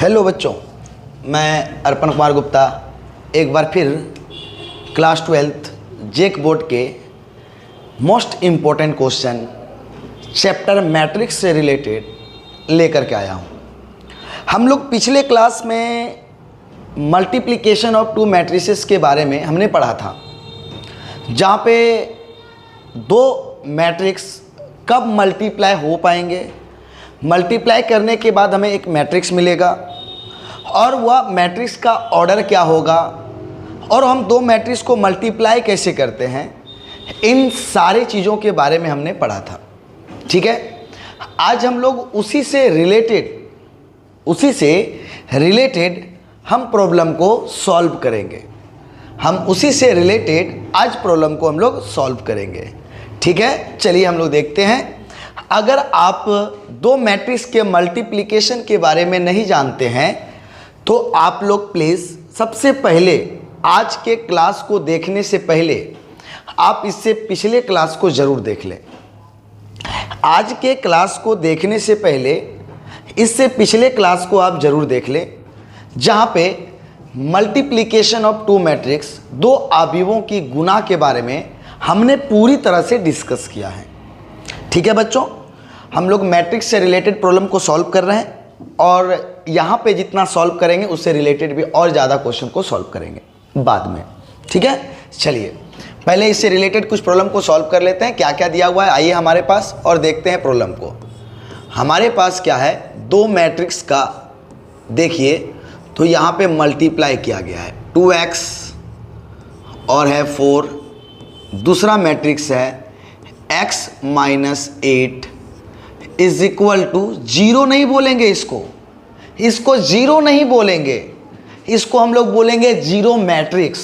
Hello बच्चों, मैं अर्पण कुमार गुप्ता एक बार फिर क्लास 12th जेक बोर्ड के most important question chapter matrix से रिलेटेड लेकर के आया हूँ। हम लोग पिछले क्लास में मल्टीप्लिकेशन ऑफ टू मैट्रिसेस के बारे में हमने पढ़ा था, जहाँ पे दो मैट्रिक्स कब मल्टीप्लाई हो पाएंगे, मल्टीप्लाई करने के बाद हमें एक मैट्रिक्स मिलेगा और वह मैट्रिक्स का ऑर्डर क्या होगा और हम दो मैट्रिक्स को मल्टीप्लाई कैसे करते हैं, इन सारी चीज़ों के बारे में हमने पढ़ा था। ठीक है, आज हम लोग उसी से रिलेटेड हम प्रॉब्लम को सॉल्व करेंगे। आज प्रॉब्लम को हम लोग सॉल्व करेंगे। ठीक है, चलिए हम लोग देखते हैं। अगर आप दो मैट्रिक्स के मल्टीप्लिकेशन के बारे में नहीं जानते हैं तो आप लोग प्लीज़ सबसे पहले आज के क्लास को देखने से पहले आप इससे पिछले क्लास को ज़रूर देख लें। आज के क्लास को देखने से पहले इससे पिछले क्लास को आप ज़रूर देख लें, जहाँ पे मल्टीप्लिकेशन ऑफ टू मैट्रिक्स, दो अवयवों की गुणा के बारे में हमने पूरी तरह से डिस्कस किया है। ठीक है बच्चों, हम लोग मैट्रिक्स से रिलेटेड प्रॉब्लम को सॉल्व कर रहे हैं और यहाँ पे जितना सॉल्व करेंगे उससे रिलेटेड भी और ज़्यादा क्वेश्चन को सॉल्व करेंगे बाद में। ठीक है, चलिए पहले इससे रिलेटेड कुछ प्रॉब्लम को सॉल्व कर लेते हैं। क्या क्या दिया हुआ है आइए हमारे पास और देखते हैं प्रॉब्लम को। हमारे पास क्या है, दो मैट्रिक्स का देखिए तो यहाँ पे मल्टीप्लाई किया गया है 2x और है 4। दूसरा मैट्रिक्स है x minus 8 is equal to, zero नहीं बोलेंगे इसको जीरो नहीं बोलेंगे, इसको हम लोग बोलेंगे जीरो मैट्रिक्स।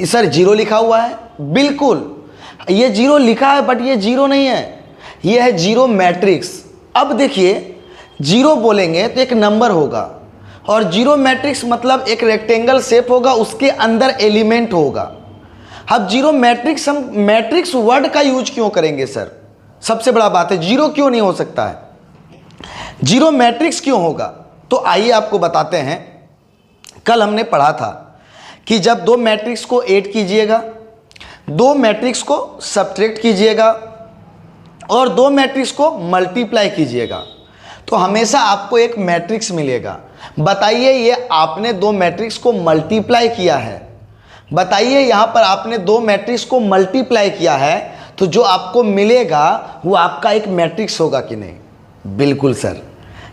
सर जीरो लिखा हुआ है, बिल्कुल ये जीरो लिखा है बट ये जीरो नहीं है, ये है जीरो मैट्रिक्स। अब देखिए जीरो बोलेंगे तो एक नंबर होगा और जीरो मैट्रिक्स मतलब एक रेक्टेंगल शेप होगा, उसके अंदर एलिमेंट होगा। अब जीरो मैट्रिक्स, हम मैट्रिक्स वर्ड का यूज क्यों करेंगे सर? सबसे बड़ा बात है, जीरो क्यों नहीं हो सकता है, जीरो मैट्रिक्स क्यों होगा? तो आइए आपको बताते हैं। कल हमने पढ़ा था कि जब दो मैट्रिक्स को ऐड कीजिएगा, दो मैट्रिक्स को सब्ट्रैक्ट कीजिएगा और दो मैट्रिक्स को मल्टीप्लाई कीजिएगा तो हमेशा आपको एक मैट्रिक्स मिलेगा। बताइए ये आपने दो मैट्रिक्स को मल्टीप्लाई किया है, बताइए यहाँ पर आपने दो मैट्रिक्स को मल्टीप्लाई किया है तो जो आपको मिलेगा वो आपका एक मैट्रिक्स होगा कि नहीं? बिल्कुल सर,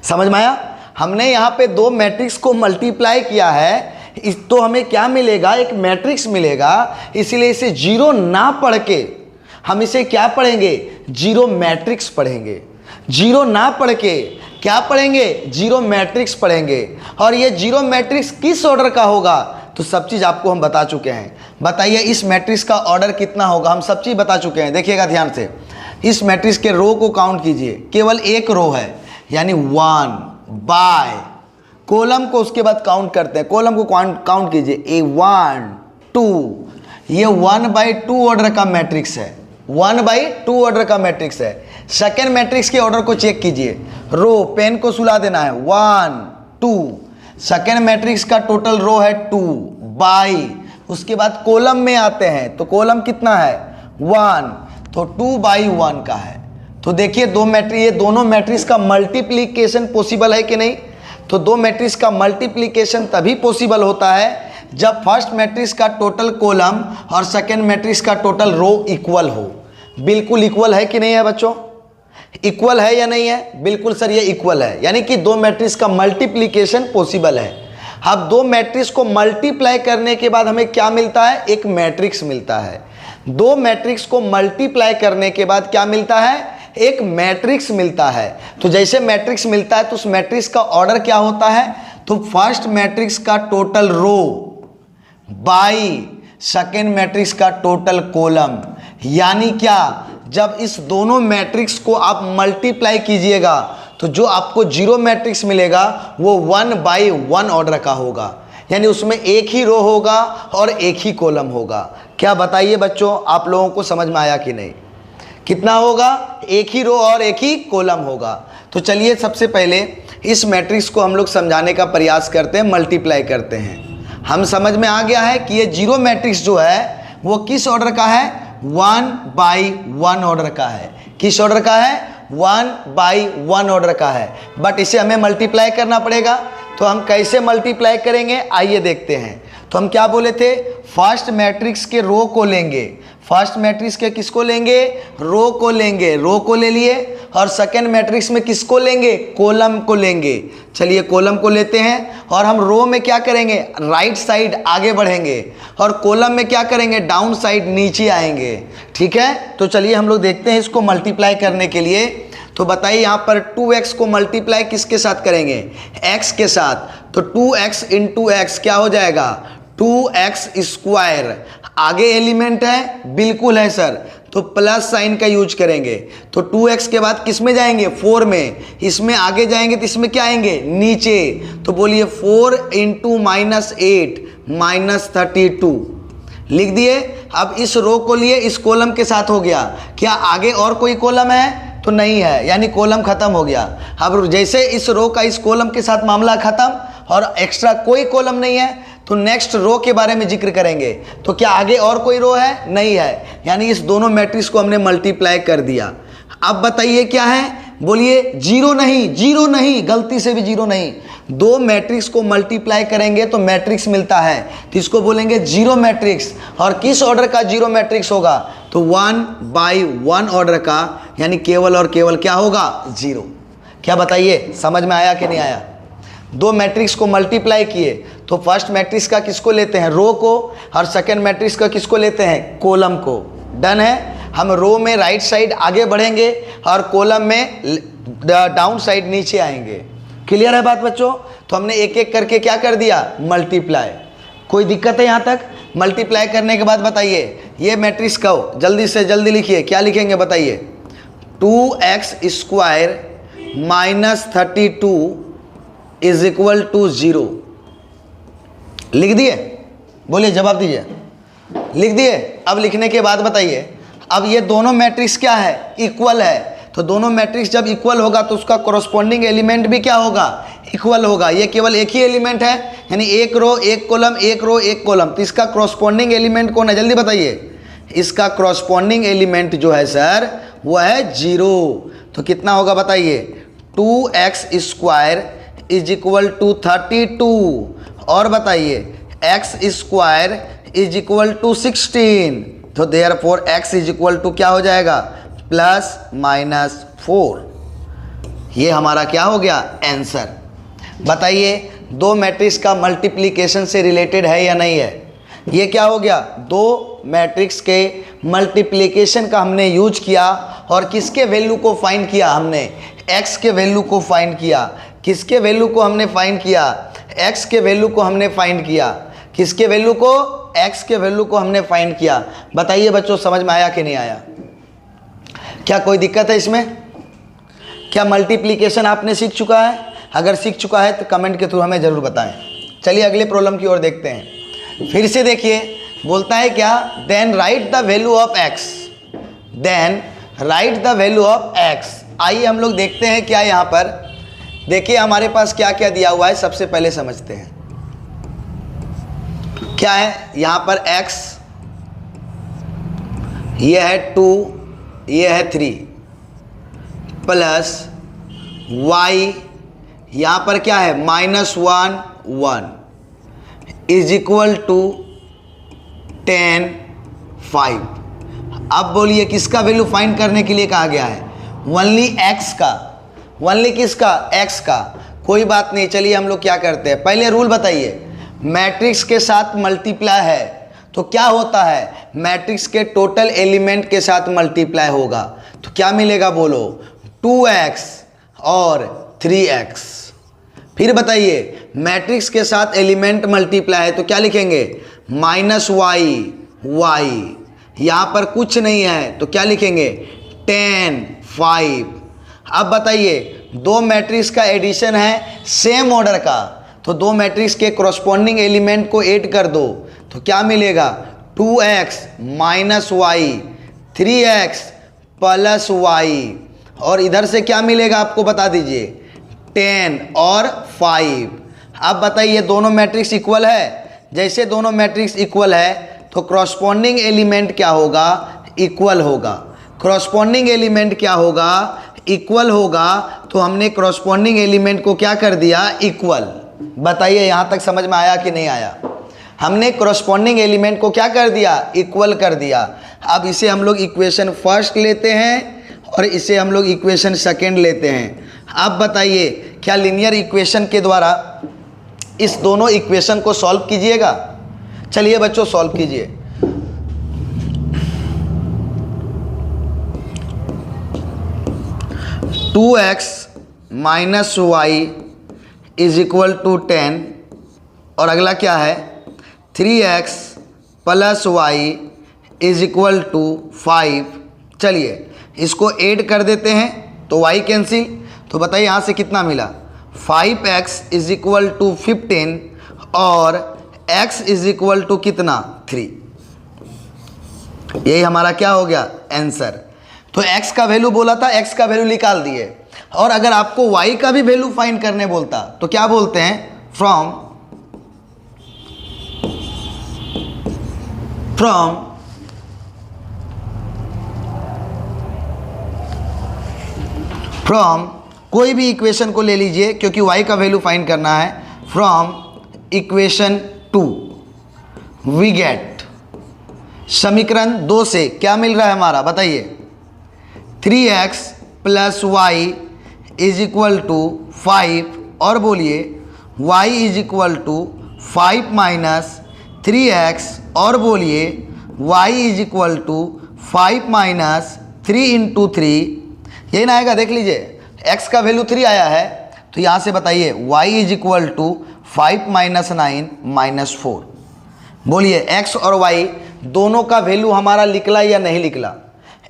समझ में आया? हमने यहाँ पे दो मैट्रिक्स को मल्टीप्लाई किया है तो हमें क्या मिलेगा? एक मैट्रिक्स मिलेगा। इसीलिए इसे जीरो ना पढ़ के हम इसे क्या पढ़ेंगे? जीरो मैट्रिक्स पढ़ेंगे। जीरो ना पढ़ के क्या पढ़ेंगे? जीरो मैट्रिक्स पढ़ेंगे। और ये जीरो मैट्रिक्स किस ऑर्डर का होगा तो सब चीज़ आपको हम बता चुके हैं। बताइए इस मैट्रिक्स का ऑर्डर कितना होगा, हम सब चीज़ बता चुके हैं। देखिएगा ध्यान से, इस मैट्रिक्स के रो को काउंट कीजिए, केवल एक रो है यानी 1 बाय, कॉलम को उसके बाद काउंट करते हैं, कॉलम को काउंट कीजिए, ए 1 2, ये 1/2 ऑर्डर का मैट्रिक्स है, 1/2 ऑर्डर का मैट्रिक्स है। सेकेंड मैट्रिक्स के ऑर्डर को चेक कीजिए, रो पेन को सुला देना है, 1 2, सेकेंड मैट्रिक्स का टोटल रो है 2 बाई, उसके बाद कॉलम में आते हैं तो कॉलम कितना है 1, तो 2/1 का है। तो देखिए ये दोनों मैट्रिक्स का मल्टीप्लिकेशन पॉसिबल है कि नहीं? तो दो मैट्रिक्स का मल्टीप्लिकेशन तभी पॉसिबल होता है जब फर्स्ट मैट्रिक्स का टोटल कॉलम और सेकेंड मैट्रिक्स का टोटल रो इक्वल हो। बिल्कुल इक्वल है कि नहीं है बच्चों? इक्वल है या नहीं है? बिल्कुल सर ये इक्वल है, यानी कि दो मैट्रिक्स का मल्टीप्लिकेशन पॉसिबल है। अब दो मैट्रिक्स को मल्टीप्लाई करने के बाद हमें क्या मिलता है? एक मैट्रिक्स मिलता है। दो मैट्रिक्स को मल्टीप्लाई करने के बाद क्या मिलता है? एक मैट्रिक्स मिलता है। तो जैसे मैट्रिक्स मिलता है तो उस मैट्रिक्स का ऑर्डर क्या होता है? तो फर्स्ट मैट्रिक्स का total row by second matrix का टोटल कॉलम। यानी क्या, जब इस दोनों मैट्रिक्स को आप मल्टीप्लाई कीजिएगा तो जो आपको जीरो मैट्रिक्स मिलेगा वो 1/1 ऑर्डर का होगा, यानी उसमें एक ही रो होगा और एक ही कॉलम होगा। क्या बताइए बच्चों, आप लोगों को समझ में आया कि नहीं? कितना होगा, एक ही रो और एक ही कॉलम होगा। तो चलिए सबसे पहले इस मैट्रिक्स को हम लोग समझाने का प्रयास करते हैं, मल्टीप्लाई करते हैं। हम समझ में आ गया है कि ये जीरो मैट्रिक्स जो है वो किस ऑर्डर का है, 1 by 1 ऑर्डर का है। किस ऑर्डर का है, 1 by 1 ऑर्डर का है। बट इसे हमें मल्टीप्लाई करना पड़ेगा। तो हम कैसे मल्टीप्लाई करेंगे, आइए देखते हैं। तो हम क्या बोले थे, फर्स्ट मैट्रिक्स के रो को लेंगे। फर्स्ट मैट्रिक्स के किसको लेंगे, रो को लेंगे, रो को ले लिए। और सेकेंड मैट्रिक्स में किसको लेंगे, कॉलम को लेंगे। चलिए कॉलम को लेते हैं और हम रो में क्या करेंगे, राइट साइड आगे बढ़ेंगे और कॉलम में क्या करेंगे, डाउन साइड नीचे आएंगे। ठीक है, तो चलिए हम लोग देखते हैं इसको मल्टीप्लाई करने के लिए। तो बताइए यहाँ पर 2x को मल्टीप्लाई किसके साथ करेंगे, x के साथ। तो 2x इंटू एक्स क्या हो जाएगा, 2x स्क्वायर। आगे एलिमेंट है, बिल्कुल है सर, तो प्लस साइन का यूज करेंगे। तो 2x के बाद किस में जाएंगे, 4 में। इसमें आगे जाएंगे तो इसमें क्या आएंगे, नीचे। तो बोलिए 4 इंटू -8 -32 लिख दिए। अब इस रो को लिए इस कॉलम के साथ हो गया। क्या आगे और कोई कॉलम है, तो नहीं है, यानी कॉलम खत्म हो गया। अब जैसे इस रो का इस कॉलम के साथ मामला खत्म और एक्स्ट्रा कोई कॉलम नहीं है, तो नेक्स्ट रो के बारे में जिक्र करेंगे। तो क्या आगे और कोई रो है, नहीं है, यानी इस दोनों मैट्रिक्स को हमने मल्टीप्लाई कर दिया। अब बताइए क्या है, बोलिए जीरो नहीं, जीरो नहीं, गलती से भी जीरो नहीं। दो मैट्रिक्स को मल्टीप्लाई करेंगे तो मैट्रिक्स मिलता है, तो इसको बोलेंगे जीरो मैट्रिक्स। और किस ऑर्डर का जीरो मैट्रिक्स होगा, तो 1 by 1 ऑर्डर का, यानी केवल और केवल क्या होगा, जीरो। क्या बताइए, समझ में आया कि नहीं आया। दो मैट्रिक्स को मल्टीप्लाई किए तो फर्स्ट मैट्रिक्स का किसको लेते हैं, रो को, और सेकंड मैट्रिक्स का किसको लेते हैं, कॉलम को। डन है। हम रो में राइट साइड आगे बढ़ेंगे और कॉलम में डाउन साइड नीचे आएंगे। क्लियर है बात बच्चों। तो हमने एक एक करके क्या कर दिया, मल्टीप्लाई। कोई दिक्कत है यहाँ तक। मल्टीप्लाई करने के बाद बताइए ये मैट्रिक्स को जल्दी से जल्दी लिखिए, क्या लिखेंगे बताइए, 2x square -32 is equal to 0। लिख दिए, बोलिए जवाब दीजिए, लिख दिए। अब लिखने के बाद बताइए, अब ये दोनों मैट्रिक्स क्या है, इक्वल है। तो दोनों मैट्रिक्स जब इक्वल होगा तो उसका कॉरस्पॉन्डिंग एलिमेंट भी क्या होगा, इक्वल होगा। ये केवल एक ही एलिमेंट है, यानी एक रो एक कॉलम, एक रो एक कॉलम। तो इसका कॉरस्पॉन्डिंग एलिमेंट कौन है, जल्दी बताइए। इसका कॉरस्पॉन्डिंग एलिमेंट जो है सर वो है 0। तो कितना होगा बताइए, 2x square is equal to 32। और बताइए x square is equal to 16। तो therefore x is equal to क्या हो जाएगा, +-4। ये हमारा क्या हो गया, आंसर। बताइए दो मैट्रिक्स का मल्टीप्लिकेशन से रिलेटेड है या नहीं है। ये क्या हो गया, दो मैट्रिक्स के मल्टीप्लिकेशन का हमने यूज किया और किसके वैल्यू को फाइंड किया, हमने x के वैल्यू को फाइंड किया। किसके वैल्यू को हमने फाइंड किया, x के वैल्यू को हमने फाइंड किया। किसके वैल्यू को, x के वैल्यू को हमने फाइंड किया। बताइए बच्चों समझ में आया कि नहीं आया, क्या कोई दिक्कत है इसमें। क्या मल्टीप्लिकेशन आपने सीख चुका है, अगर सीख चुका है तो कमेंट के थ्रू हमें ज़रूर बताएं। चलिए अगले प्रॉब्लम की ओर देखते हैं। फिर से देखिए, बोलता है क्या, then write the value of x, then write the value of x। आइए हम लोग देखते हैं क्या यहाँ पर, देखिए हमारे पास क्या क्या दिया हुआ है, सबसे पहले समझते हैं क्या है। यहाँ पर x, ये है 2, ये है 3, प्लस y, यहाँ पर क्या है -1 1 इज इक्वल टू 10 5। अब बोलिए किसका वैल्यू फाइंड करने के लिए कहा गया है, ओनली x का, ओनली किसका, x का। कोई बात नहीं, चलिए हम लोग क्या करते हैं, पहले रूल बताइए। मैट्रिक्स के साथ मल्टीप्लाई है तो क्या होता है, मैट्रिक्स के टोटल एलिमेंट के साथ मल्टीप्लाई होगा। तो क्या मिलेगा बोलो, 2x और 3x। फिर बताइए मैट्रिक्स के साथ एलिमेंट मल्टीप्लाई है तो क्या लिखेंगे, -y y। यहाँ पर कुछ नहीं है तो क्या लिखेंगे, 10 5। अब बताइए दो मैट्रिक्स का एडिशन है सेम ऑर्डर का, तो दो मैट्रिक्स के कॉरस्पॉन्डिंग एलिमेंट को ऐड कर दो तो क्या मिलेगा, 2x -y 3x plus Y, और इधर से क्या मिलेगा आपको बता दीजिए 10 और 5। अब बताइए दोनों मैट्रिक्स इक्वल है? जैसे दोनों मैट्रिक्स इक्वल है तो क्रॉसपोंडिंग एलिमेंट क्या होगा? इक्वल होगा। क्रॉसपोंडिंग एलिमेंट क्या होगा? इक्वल होगा। तो हमने क्रॉसपोंडिंग एलिमेंट को क्या कर दिया? इक्वल। बताइए यहाँ तक समझ में आया कि नहीं आया? हमने क्रॉसपोंडिंग एलिमेंट को क्या कर दिया? इक्वल कर दिया। अब इसे हम लोग इक्वेशन फर्स्ट लेते हैं और इसे हम लोग इक्वेशन सेकंड लेते हैं। अब बताइए क्या लीनियर इक्वेशन के द्वारा इस दोनों इक्वेशन को सॉल्व कीजिएगा? चलिए बच्चों सॉल्व कीजिए। Two x minus y is equal to 10, और अगला क्या है? 3x plus y is equal to 5। चलिए इसको ऐड कर देते हैं तो y कैंसिल, तो बताइए यहाँ से कितना मिला? 5x इज इक्वल टू 15 और x इज इक्वल टू कितना? 3। यही हमारा क्या हो गया? आंसर। तो x का वैल्यू बोला था, x का वैल्यू निकाल दिए। और अगर आपको y का भी वैल्यू फाइंड करने बोलता तो क्या बोलते हैं? फ्रॉम कोई भी इक्वेशन को ले लीजिए क्योंकि y का वैल्यू फाइंड करना है। फ्रॉम इक्वेशन 2 वी गेट, समीकरण 2 से क्या मिल रहा है हमारा? बताइए 3x plus y is equal to 5, और बोलिए y is equal to 5 minus 3x, और बोलिए y is equal to 5 minus 3 into 3। यही ना आएगा? देख लीजिए x का वैल्यू 3 आया है तो यहाँ से बताइए y is equal to 5 minus 9 minus 4। बोलिए x और y दोनों का वैल्यू हमारा निकला या नहीं निकला?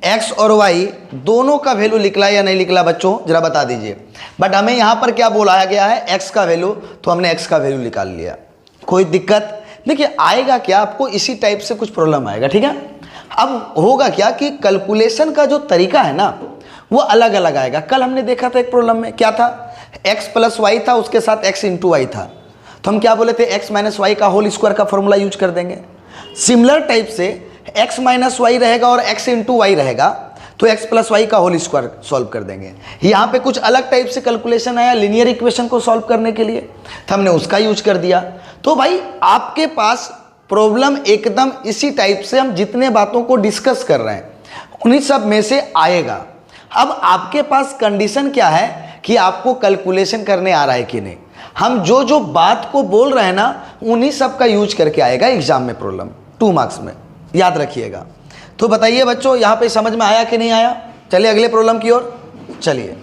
x और y दोनों का वैल्यू निकला या नहीं निकला बच्चों? जरा बता दीजिए। बट हमें यहाँ पर क्या बोलाया गया है? x का वैल्यू, तो हमने x का वैल्यू निकाल लिया। कोई दिक्कत? देखिए आएगा क्या आपको इसी टाइप से कुछ प्रॉब्लम आएगा, ठीक है। अब होगा क्या कि कैलकुलेशन का जो तरीका है ना वो अलग अलग आएगा। कल हमने देखा था एक प्रॉब्लम में क्या था? x प्लस वाई था, उसके साथ x इंटू वाई था, तो हम क्या बोले थे? x माइनस वाई का होल स्क्वायर का फॉर्मूला यूज कर देंगे। सिमिलर टाइप से x माइनस वाई रहेगा और x इंटू वाई रहेगा तो x प्लस वाई का होल स्क्वायर सॉल्व कर देंगे। यहाँ पे कुछ अलग टाइप से कैलकुलेशन आया लीनियर इक्वेशन को सॉल्व करने के लिए, तो हमने उसका यूज कर दिया। तो भाई आपके पास प्रॉब्लम एकदम इसी टाइप से हम जितने बातों को डिस्कस कर रहे हैं उन्हीं सब में से आएगा। अब आपके पास कंडीशन क्या है कि आपको कैलकुलेशन करने आ रहा है कि नहीं। हम जो जो बात को बोल रहे हैं ना उन्हीं सब का यूज करके आएगा एग्जाम में प्रॉब्लम 2 मार्क्स में, याद रखिएगा। तो बताइए बच्चों यहाँ पे समझ में आया कि नहीं आया? चलिए अगले प्रॉब्लम की ओर चलिए।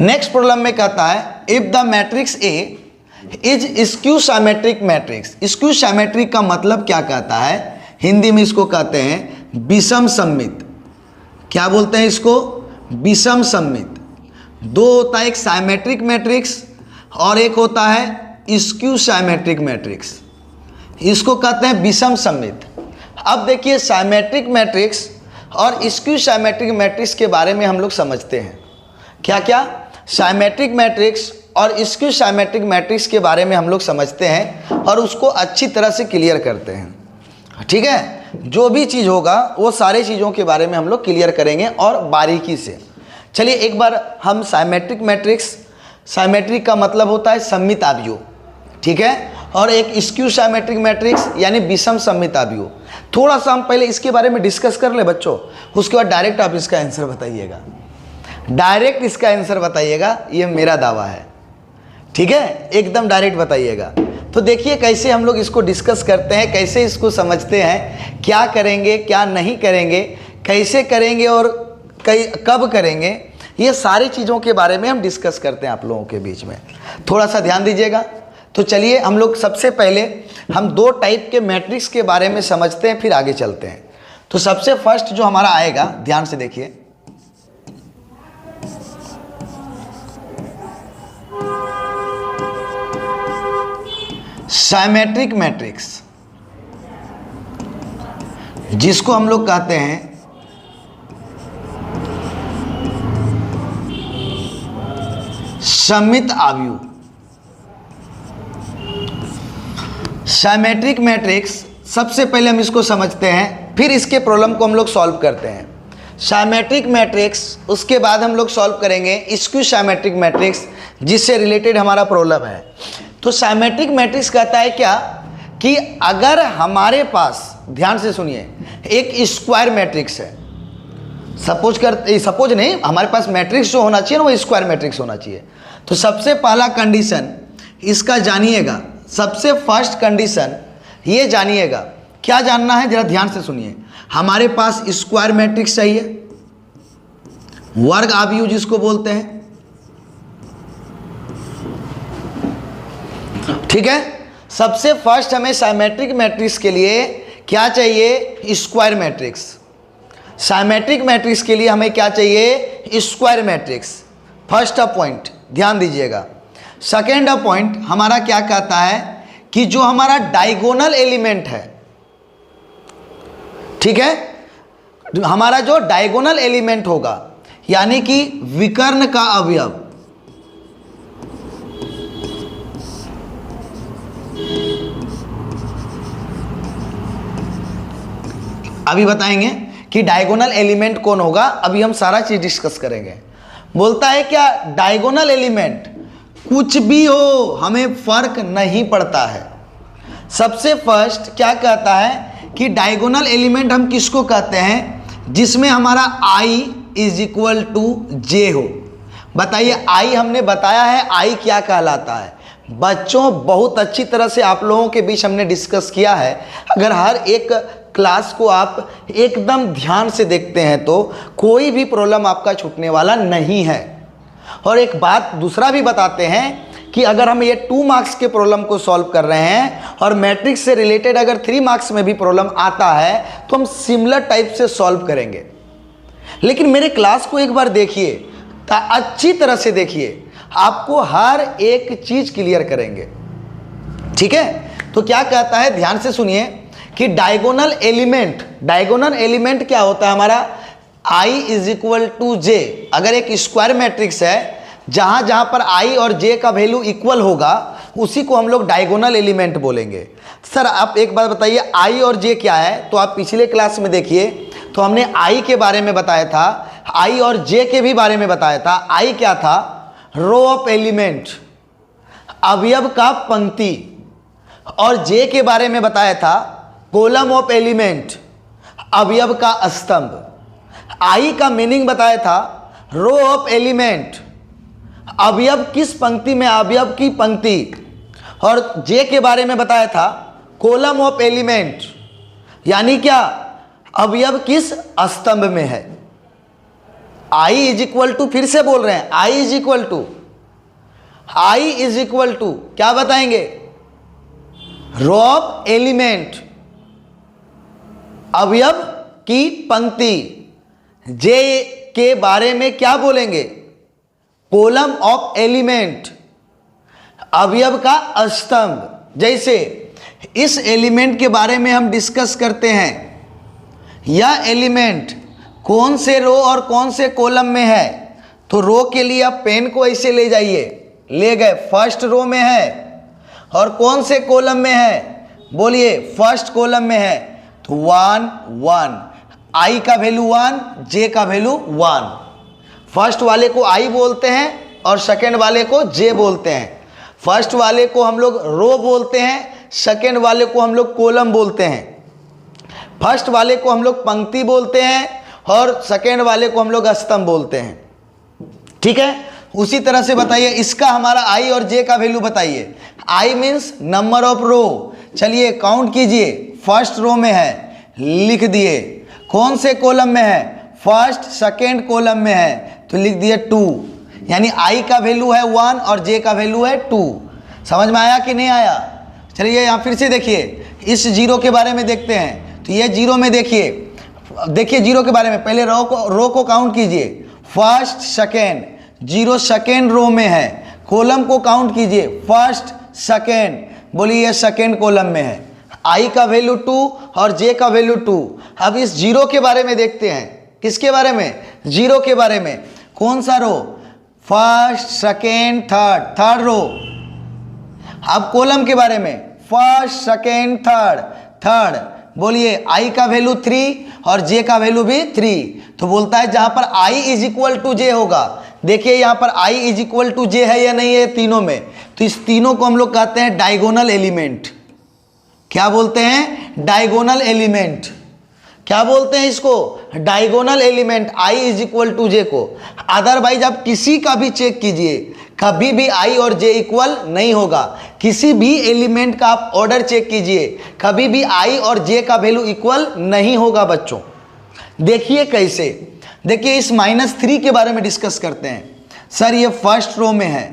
नेक्स्ट प्रॉब्लम में कहता है if the matrix A is skew symmetric matrix. Skew symmetric का मतलब क्या कहता है? हिंदी में इसको कहते हैं विषम सममित। क्या बोलते हैं इसको? विषम सममित। दो होता है, एक सिमेट्रिक मैट्रिक्स और एक होता है स्क्यू सिमेट्रिक मैट्रिक्स। इसको कहते हैं विषम सममित। अब देखिए सिमेट्रिक मैट्रिक्स और स्क्यू सिमेट्रिक मैट्रिक्स के बारे में हम लोग समझते हैं। क्या क्या? सिमेट्रिक मैट्रिक्स और स्क्यू सिमेट्रिक मैट्रिक्स के बारे में हम लोग समझते हैं और उसको अच्छी तरह से क्लियर करते हैं, ठीक है। जो भी चीज़ होगा वो सारे चीज़ों के बारे में हम लोग क्लियर करेंगे और बारीकी से। चलिए एक बार हम सिमेट्रिक मैट्रिक्स, सिमेट्रिक का मतलब होता है सममित आव्यूह, ठीक है, और एक स्क्यू सिमेट्रिक मैट्रिक्स यानी विषम सममित आव्यूह। थोड़ा सा हम पहले इसके बारे में डिस्कस कर ले बच्चों, उसके बाद डायरेक्ट आप इसका आंसर बताइएगा। डायरेक्ट इसका आंसर बताइएगा, ये मेरा दावा है, ठीक है, एकदम डायरेक्ट बताइएगा। तो देखिए कैसे हम लोग इसको डिस्कस करते हैं, कैसे इसको समझते हैं, क्या करेंगे क्या नहीं करेंगे, कैसे करेंगे और कब करेंगे, ये सारी चीज़ों के बारे में हम डिस्कस करते हैं आप लोगों के बीच में। थोड़ा सा ध्यान दीजिएगा। तो चलिए हम लोग सबसे पहले हम दो टाइप के मैट्रिक्स के बारे में समझते हैं, फिर आगे चलते हैं। तो सबसे फर्स्ट जो हमारा आएगा, ध्यान से देखिए, सिमेट्रिक मैट्रिक्स, जिसको हम लोग कहते हैं सममित आव्यूह। साइमेट्रिक मैट्रिक्स, सबसे पहले हम इसको समझते हैं, फिर इसके प्रॉब्लम को हम लोग सॉल्व करते हैं। साइमेट्रिक मैट्रिक्स, उसके बाद हम लोग सॉल्व करेंगे स्क्यू साइमेट्रिक मैट्रिक्स, जिससे रिलेटेड हमारा प्रॉब्लम है। तो साइमेट्रिक मैट्रिक्स कहता है क्या कि अगर हमारे पास, ध्यान से सुनिए, एक स्क्वायर मैट्रिक्स है, सपोज नहीं, हमारे पास मैट्रिक्स जो होना चाहिए ना वो स्क्वायर मैट्रिक्स होना चाहिए। तो सबसे पहला कंडीशन इसका जानिएगा, सबसे फर्स्ट कंडीशन ये जानिएगा, क्या जानना है जरा ध्यान से सुनिए। हमारे पास स्क्वायर मैट्रिक्स चाहिए, वर्ग आव्यूह जिसको बोलते हैं, ठीक है। सबसे फर्स्ट हमें साइमेट्रिक मैट्रिक्स के लिए क्या चाहिए, स्क्वायर मैट्रिक्स। साइमेट्रिक मैट्रिक्स के लिए हमें क्या चाहिए, स्क्वायर मैट्रिक्स। फर्स्ट पॉइंट ध्यान दीजिएगा। सेकेंड पॉइंट हमारा क्या कहता है कि जो हमारा डायगोनल एलिमेंट है, ठीक है, हमारा जो डायगोनल एलिमेंट होगा, यानी कि विकर्ण का अवयव, अभी बताएंगे कि डायगोनल एलिमेंट कौन होगा, अभी हम सारा चीज डिस्कस करेंगे। बोलता है क्या, डायगोनल एलिमेंट कुछ भी हो हमें फर्क नहीं पड़ता है। सबसे फर्स्ट क्या कहता है कि डायगोनल एलिमेंट हम किसको कहते हैं, जिसमें हमारा i इज इक्वल टू जे हो। बताइए, i हमने बताया है i क्या कहलाता है। बच्चों, बहुत अच्छी तरह से आप लोगों के बीच हमने डिस्कस किया है। अगर हर एक क्लास को आप एकदम ध्यान से देखते हैं तो कोई भी प्रॉब्लम आपका छूटने वाला नहीं है। और एक बात दूसरा भी बताते हैं कि अगर हम ये 2 मार्क्स के प्रॉब्लम को सॉल्व कर रहे हैं और मैट्रिक्स से रिलेटेड अगर 3 मार्क्स में भी प्रॉब्लम आता है तो हम सिमिलर टाइप से सॉल्व करेंगे। लेकिन मेरे क्लास को एक बार देखिए, अच्छी तरह से देखिए, आपको हर एक चीज क्लियर करेंगे, ठीक है। तो क्या कहता है, ध्यान से सुनिए कि डायगोनल एलिमेंट क्या होता है हमारा, i इज इक्वल टू जे। अगर एक स्क्वायर मैट्रिक्स है जहां जहां पर i और j का वैल्यू इक्वल होगा उसी को हम लोग डायगोनल एलिमेंट बोलेंगे। सर आप एक बात बताइए, i और j क्या है, तो आप पिछले क्लास में देखिए तो हमने i के बारे में बताया था, i और j के भी बारे में बताया था। i क्या था, रो ऑफ एलिमेंट, अवयव का पंक्ति, और j के बारे में बताया था कॉलम ऑफ एलिमेंट, अवयव का स्तंभ। आई का मीनिंग बताया था रो ऑफ एलिमेंट, अवयव किस पंक्ति में, अवयव की पंक्ति। और जे के बारे में बताया था कॉलम ऑफ एलिमेंट, यानी क्या, अवयव किस स्तंभ में है। आई इज इक्वल टू, फिर से बोल रहे हैं, आई इज इक्वल टू क्या बताएंगे, रो ऑफ एलिमेंट, अवयव की पंक्ति। जे के बारे में क्या बोलेंगे, कॉलम ऑफ एलिमेंट, अवयव का स्तंभ। जैसे इस एलिमेंट के बारे में हम डिस्कस करते हैं, यह एलिमेंट कौन से रो और कौन से कॉलम में है, तो रो के लिए आप पेन को ऐसे ले जाइए, ले गए, फर्स्ट रो में है। और कौन से कॉलम में है, बोलिए फर्स्ट कॉलम में है, तो 1 1, आई का वैल्यू 1, जे का वैल्यू 1। फर्स्ट वाले को आई बोलते हैं और सेकेंड वाले को जे बोलते हैं। फर्स्ट वाले को हम लोग रो बोलते हैं, सेकेंड वाले को हम लोग कॉलम बोलते हैं। फर्स्ट वाले को हम लोग पंक्ति बोलते हैं और सेकेंड वाले को हम लोग स्तंभ बोलते हैं, ठीक है। उसी तरह से बताइए, इसका हमारा आई और जे का वैल्यू बताइए। आई मीन्स नंबर ऑफ रो, चलिए काउंट कीजिए, फर्स्ट रो में है, लिख दिए। कौन से कॉलम में है, फर्स्ट सेकेंड कॉलम में है, तो लिख दिए 2, यानी आई का वैल्यू है 1 और जे का वैल्यू है 2। समझ में आया कि नहीं आया। चलिए यहाँ फिर से देखिए, इस जीरो के बारे में देखते हैं। तो ये जीरो में देखिए जीरो के बारे में, पहले रो को काउंट कीजिए, first second, zero second row में है। कॉलम को काउंट कीजिए, फर्स्ट सेकेंड, बोलिए ये सेकेंड कॉलम में है। आई का वैल्यू 2 और जे का वैल्यू 2। अब इस जीरो के बारे में देखते हैं, किसके बारे में, जीरो के बारे में। कौन सा row, first second third, third row. अब कॉलम के बारे में फर्स्ट सेकेंड थर्ड, थर्ड बोलिए आई का वैल्यू 3 और जे का वैल्यू भी 3। तो बोलता है जहां पर आई इज इक्वल टू जे होगा, देखिए यहां पर आई इज इक्वल टू जे है या नहीं है तीनों में, तो इस तीनों को हम लोग कहते हैं डायगोनल एलिमेंट। क्या बोलते हैं? Diagonal element. क्या बोलते हैं इसको? Diagonal element I is equal to J को। अदरवाइज आप किसी का भी चेक कीजिए, कभी भी आई और जे इक्वल नहीं होगा। किसी भी एलिमेंट का आप ऑर्डर चेक कीजिए, कभी भी आई और जे का वैल्यू इक्वल नहीं होगा बच्चों। देखिए कैसे, देखिए इस -3 के बारे में डिस्कस करते हैं। सर ये फर्स्ट रो में है,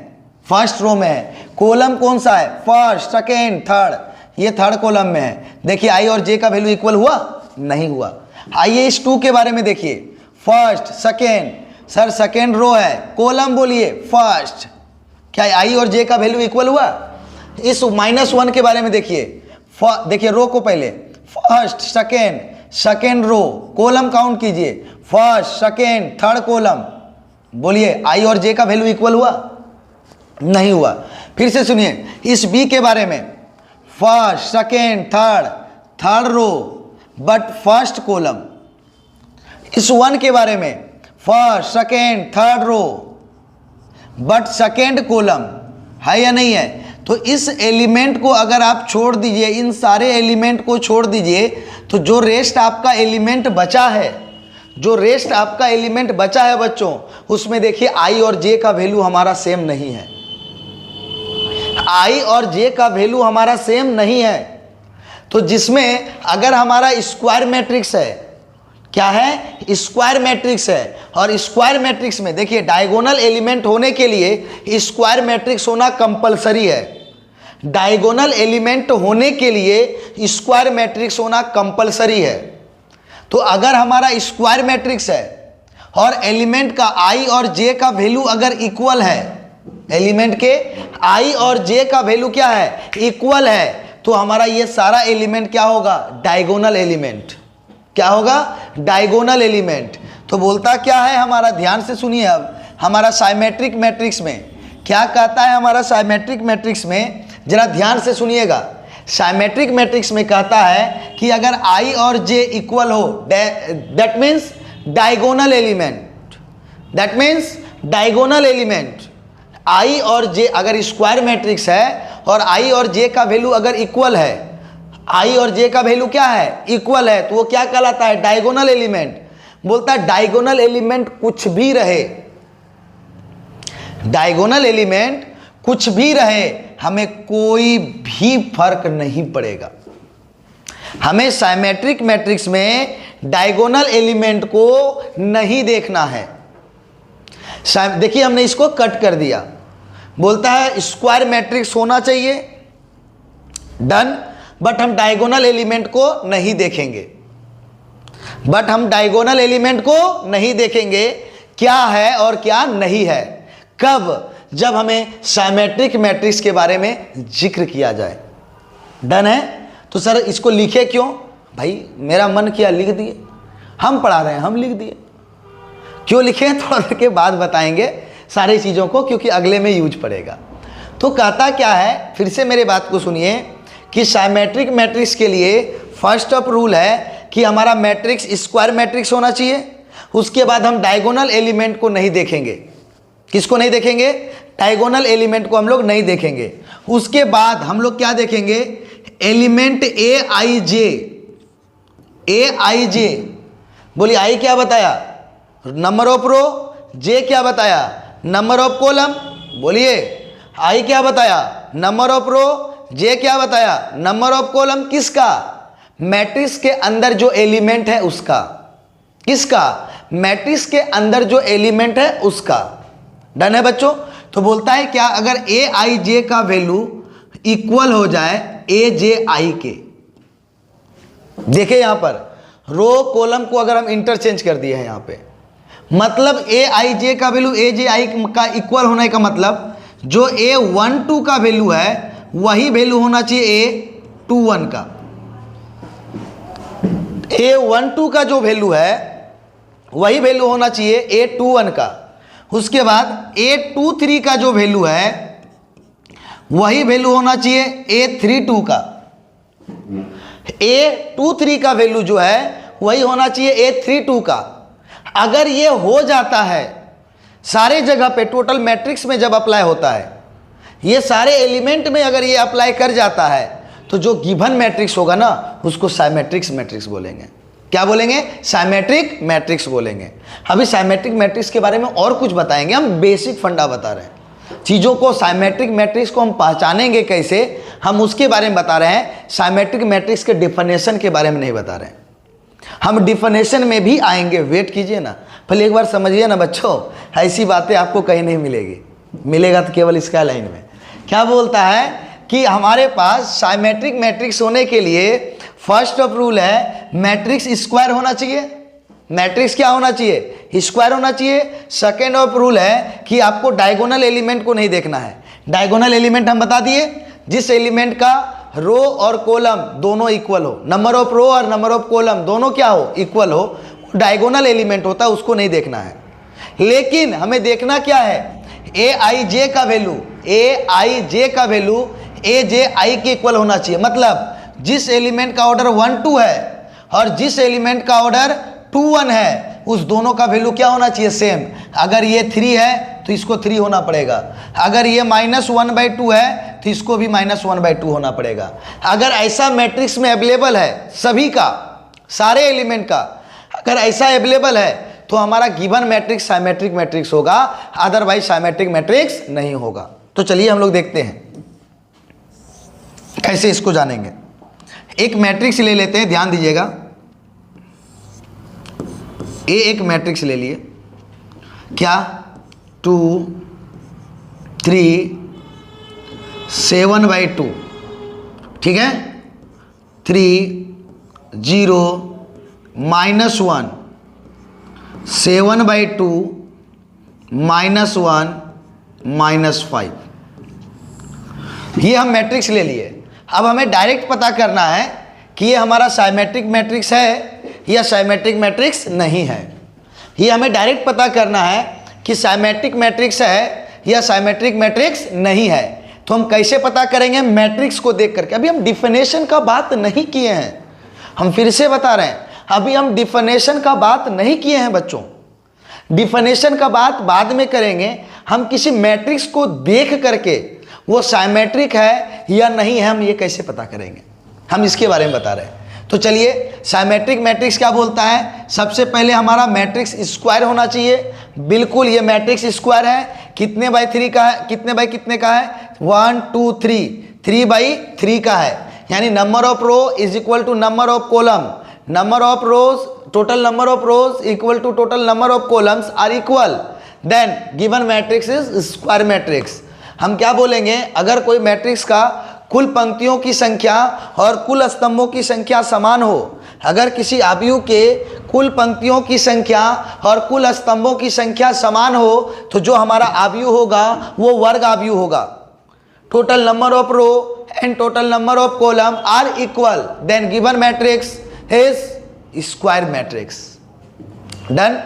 फर्स्ट रो में है, कॉलम कौन सा है? फर्स्ट सेकेंड थर्ड, ये थर्ड कॉलम में है। देखिए आई और जे का वैल्यू इक्वल हुआ? नहीं हुआ। आइए इस 2 के बारे में देखिए, first second, sir second row है, कॉलम बोलिए फर्स्ट, क्या आई और जे का वैल्यू इक्वल हुआ? इस -1 के बारे में देखिए, देखिए रो को पहले, first second, second row, column count कीजिए, फर्स्ट सेकेंड थर्ड कॉलम, बोलिए आई और जे का वैल्यू इक्वल हुआ? नहीं हुआ। फिर से सुनिए इस बी के बारे में, first second third, third row but first column. इस 1 के बारे में, first second third row but second column, है या नहीं है? तो इस एलिमेंट को अगर आप छोड़ दीजिए, इन सारे एलिमेंट को छोड़ दीजिए, तो जो रेस्ट आपका एलिमेंट बचा है, जो रेस्ट आपका एलिमेंट बचा है बच्चों, उसमें देखिए आई और जे का वैल्यू हमारा सेम नहीं है। आई और जे का वैल्यू हमारा सेम नहीं है। तो जिसमें अगर हमारा स्क्वायर मैट्रिक्स है, क्या है? स्क्वायर मैट्रिक्स है, और स्क्वायर मैट्रिक्स में देखिए डायगोनल एलिमेंट होने के लिए स्क्वायर मैट्रिक्स होना कंपलसरी है। डायगोनल एलिमेंट होने के लिए स्क्वायर मैट्रिक्स होना कंपलसरी है। तो अगर हमारा स्क्वायर मैट्रिक्स है और एलिमेंट का आई और जे का वैल्यू अगर इक्वल है, एलिमेंट के आई और जे का वैल्यू क्या है? इक्वल है, तो हमारा ये सारा एलिमेंट क्या होगा? Diagonal element. क्या होगा? Diagonal element. तो बोलता क्या है हमारा, ध्यान से सुनिए, अब हमारा साइमेट्रिक मैट्रिक्स में क्या कहता है? हमारा साइमेट्रिक मैट्रिक्स में जरा ध्यान से सुनिएगा, साइमेट्रिक मैट्रिक्स में कहता है कि अगर आई और जे इक्वल हो, that means diagonal element, that means diagonal element. I और जे अगर स्क्वायर मैट्रिक्स है और आई और जे का वैल्यू अगर इक्वल है, आई और जे का वैल्यू क्या है? इक्वल है, तो वो क्या कहलाता है? Diagonal element. बोलता है डायगोनल एलिमेंट कुछ भी रहे, डायगोनल एलिमेंट कुछ भी रहे, हमें कोई भी फर्क नहीं पड़ेगा। हमें साइमेट्रिक मैट्रिक्स में डायगोनल एलिमेंट को नहीं देखना है। देखिए हमने इसको कट कर दिया। बोलता है स्क्वायर मैट्रिक्स होना चाहिए, डन, बट हम डायगोनल एलिमेंट को नहीं देखेंगे, बट हम डायगोनल एलिमेंट को नहीं देखेंगे क्या है और क्या नहीं है। कब? जब हमें साइमेट्रिक मैट्रिक्स के बारे में जिक्र किया जाए। डन है? तो सर इसको लिखे क्यों? भाई मेरा मन किया लिख दिए, हम पढ़ा रहे हैं हम लिख दिए। क्यों लिखे थोड़ा देर के बाद बताएंगे सारी चीज़ों को, क्योंकि अगले में यूज पड़ेगा। तो कहता क्या है, फिर से मेरे बात को सुनिए कि साइमेट्रिक मैट्रिक्स के लिए फर्स्ट ऑफ रूल है कि हमारा मैट्रिक्स स्क्वायर मैट्रिक्स होना चाहिए। उसके बाद हम डायगोनल एलिमेंट को नहीं देखेंगे। किसको नहीं देखेंगे? डायगोनल एलिमेंट को हम लोग नहीं देखेंगे। उसके बाद हम लोग क्या देखेंगे? एलिमेंट ए आई जे। ए आई जे बोलिए, आई क्या बताया? नंबर ऑफ रो। जे क्या बताया? Number of column. बोलिए आई क्या बताया? नंबर ऑफ रो। जे क्या बताया? Number of column. किसका? मैट्रिक्स के अंदर जो एलिमेंट है उसका। किसका? मैट्रिक्स के अंदर जो एलिमेंट है उसका। डन है बच्चों? तो बोलता है क्या, अगर ए आई जे का वैल्यू इक्वल हो जाए ए जे आई के, देखिए यहां पर रो कॉलम को अगर हम इंटरचेंज कर दिए हैं यहां पे, मतलब ए आई जे का वैल्यू ए जे आई का इक्वल होने का मतलब जो A12 का वैल्यू है वही वैल्यू होना चाहिए A21 का। A12 का जो वैल्यू है वही वैल्यू होना चाहिए A21 का। उसके बाद A23 का जो वैल्यू है वही वैल्यू होना चाहिए A32 का। A23 का वैल्यू जो है वही होना चाहिए A32 का। अगर ये हो जाता है सारे जगह पे, टोटल मैट्रिक्स में जब अप्लाई होता है, ये सारे एलिमेंट में अगर ये अप्लाई कर जाता है, तो जो गिवन मैट्रिक्स होगा ना उसको साइमेट्रिक्स मैट्रिक्स बोलेंगे। क्या बोलेंगे? साइमेट्रिक मैट्रिक्स बोलेंगे। अभी साइमेट्रिक मैट्रिक्स के बारे में और कुछ बताएंगे, हम बेसिक फंडा बता रहे हैं चीज़ों को। साइमेट्रिक मैट्रिक्स को हम पहचानेंगे कैसे, हम उसके बारे में बता रहे हैं। साइमेट्रिक मैट्रिक्स के डिफिनेशन के बारे में नहीं बता रहे हैं, हम डिफिनेशन में भी आएंगे। वेट कीजिए ना, पहले एक बार समझिए ना बच्चों, ऐसी बातें आपको कहीं नहीं मिलेगी, मिलेगा तो केवल स्काई लाइन में। क्या बोलता है कि हमारे पास साइमेट्रिक मैट्रिक्स होने के लिए फर्स्ट ऑफ रूल है मैट्रिक्स स्क्वायर होना चाहिए। मैट्रिक्स क्या होना चाहिए? स्क्वायर होना चाहिए। सेकेंड ऑफ रूल है कि आपको डायगोनल एलिमेंट को नहीं देखना है। डायगोनल एलिमेंट हम बता दिए, जिस एलिमेंट का रो और कॉलम दोनों इक्वल हो, नंबर ऑफ रो और नंबर ऑफ कॉलम दोनों क्या हो? इक्वल हो, डायगोनल एलिमेंट होता है, उसको नहीं देखना है। लेकिन हमें देखना क्या है? Aij का वैल्यू, Aij का वैल्यू Aj के इक्वल होना चाहिए। मतलब जिस एलिमेंट का ऑर्डर 1 2 है और जिस एलिमेंट का ऑर्डर 2 1 है, उस दोनों का वैल्यू क्या होना चाहिए? सेम। अगर ये 3 है तो इसको 3 होना पड़ेगा। अगर ये -1/2 है तो इसको भी -1/2 होना पड़ेगा। अगर ऐसा मैट्रिक्स में अवेलेबल है सभी का, सारे एलिमेंट का अगर ऐसा अवेलेबल है, तो हमारा गिवन मैट्रिक्स साइमेट्रिक मैट्रिक्स होगा, अदरवाइज साइमेट्रिक मैट्रिक्स नहीं होगा। तो चलिए हम लोग देखते हैं कैसे इसको जानेंगे। एक मैट्रिक्स ले लेते हैं, ध्यान दीजिएगा। एक मैट्रिक्स ले लिए, क्या? 2 3 7/2, ठीक है। 3 0 -1 7/2 -1 -5, ये हम मैट्रिक्स ले लिए। अब हमें डायरेक्ट पता करना है कि ये हमारा साइमेट्रिक मैट्रिक्स है या साइमेट्रिक मैट्रिक्स नहीं है। ये हमें डायरेक्ट पता करना है कि साइमेट्रिक मैट्रिक्स है या साइमेट्रिक मैट्रिक्स नहीं है। तो हम कैसे पता करेंगे? मैट्रिक्स को देख करके। अभी हम डिफिनेशन का बात नहीं किए हैं, हम फिर से बता रहे हैं, अभी हम डिफिनेशन का बात नहीं किए हैं बच्चों। डिफिनेशन का बात बाद में करेंगे। हम किसी मैट्रिक्स को देख करके वो साइमेट्रिक है या नहीं है, हम ये कैसे पता करेंगे, हम इसके बारे में बता रहे हैं। तो चलिए, साइमेट्रिक मैट्रिक्स क्या बोलता है? सबसे पहले हमारा मैट्रिक्स स्क्वायर होना चाहिए। बिल्कुल, ये मैट्रिक्स स्क्वायर है। कितने बाई 3 का है? कितने बाई कितने का है? 1 2 3, 3/3 का है। यानी number of row is equal to number of column, number of rows, total number of rows equal to total number of columns are equal, then given matrix is square matrix. हम क्या बोलेंगे? अगर कोई मैट्रिक्स का कुल पंक्तियों की संख्या और कुल स्तंभों की संख्या समान हो, अगर किसी आव्यूह के कुल पंक्तियों की संख्या और कुल स्तंभों की संख्या समान हो, तो जो हमारा आव्यूह होगा वो वर्ग आव्यूह होगा। Total number of row and total number of column are equal, then given matrix is square matrix. Done.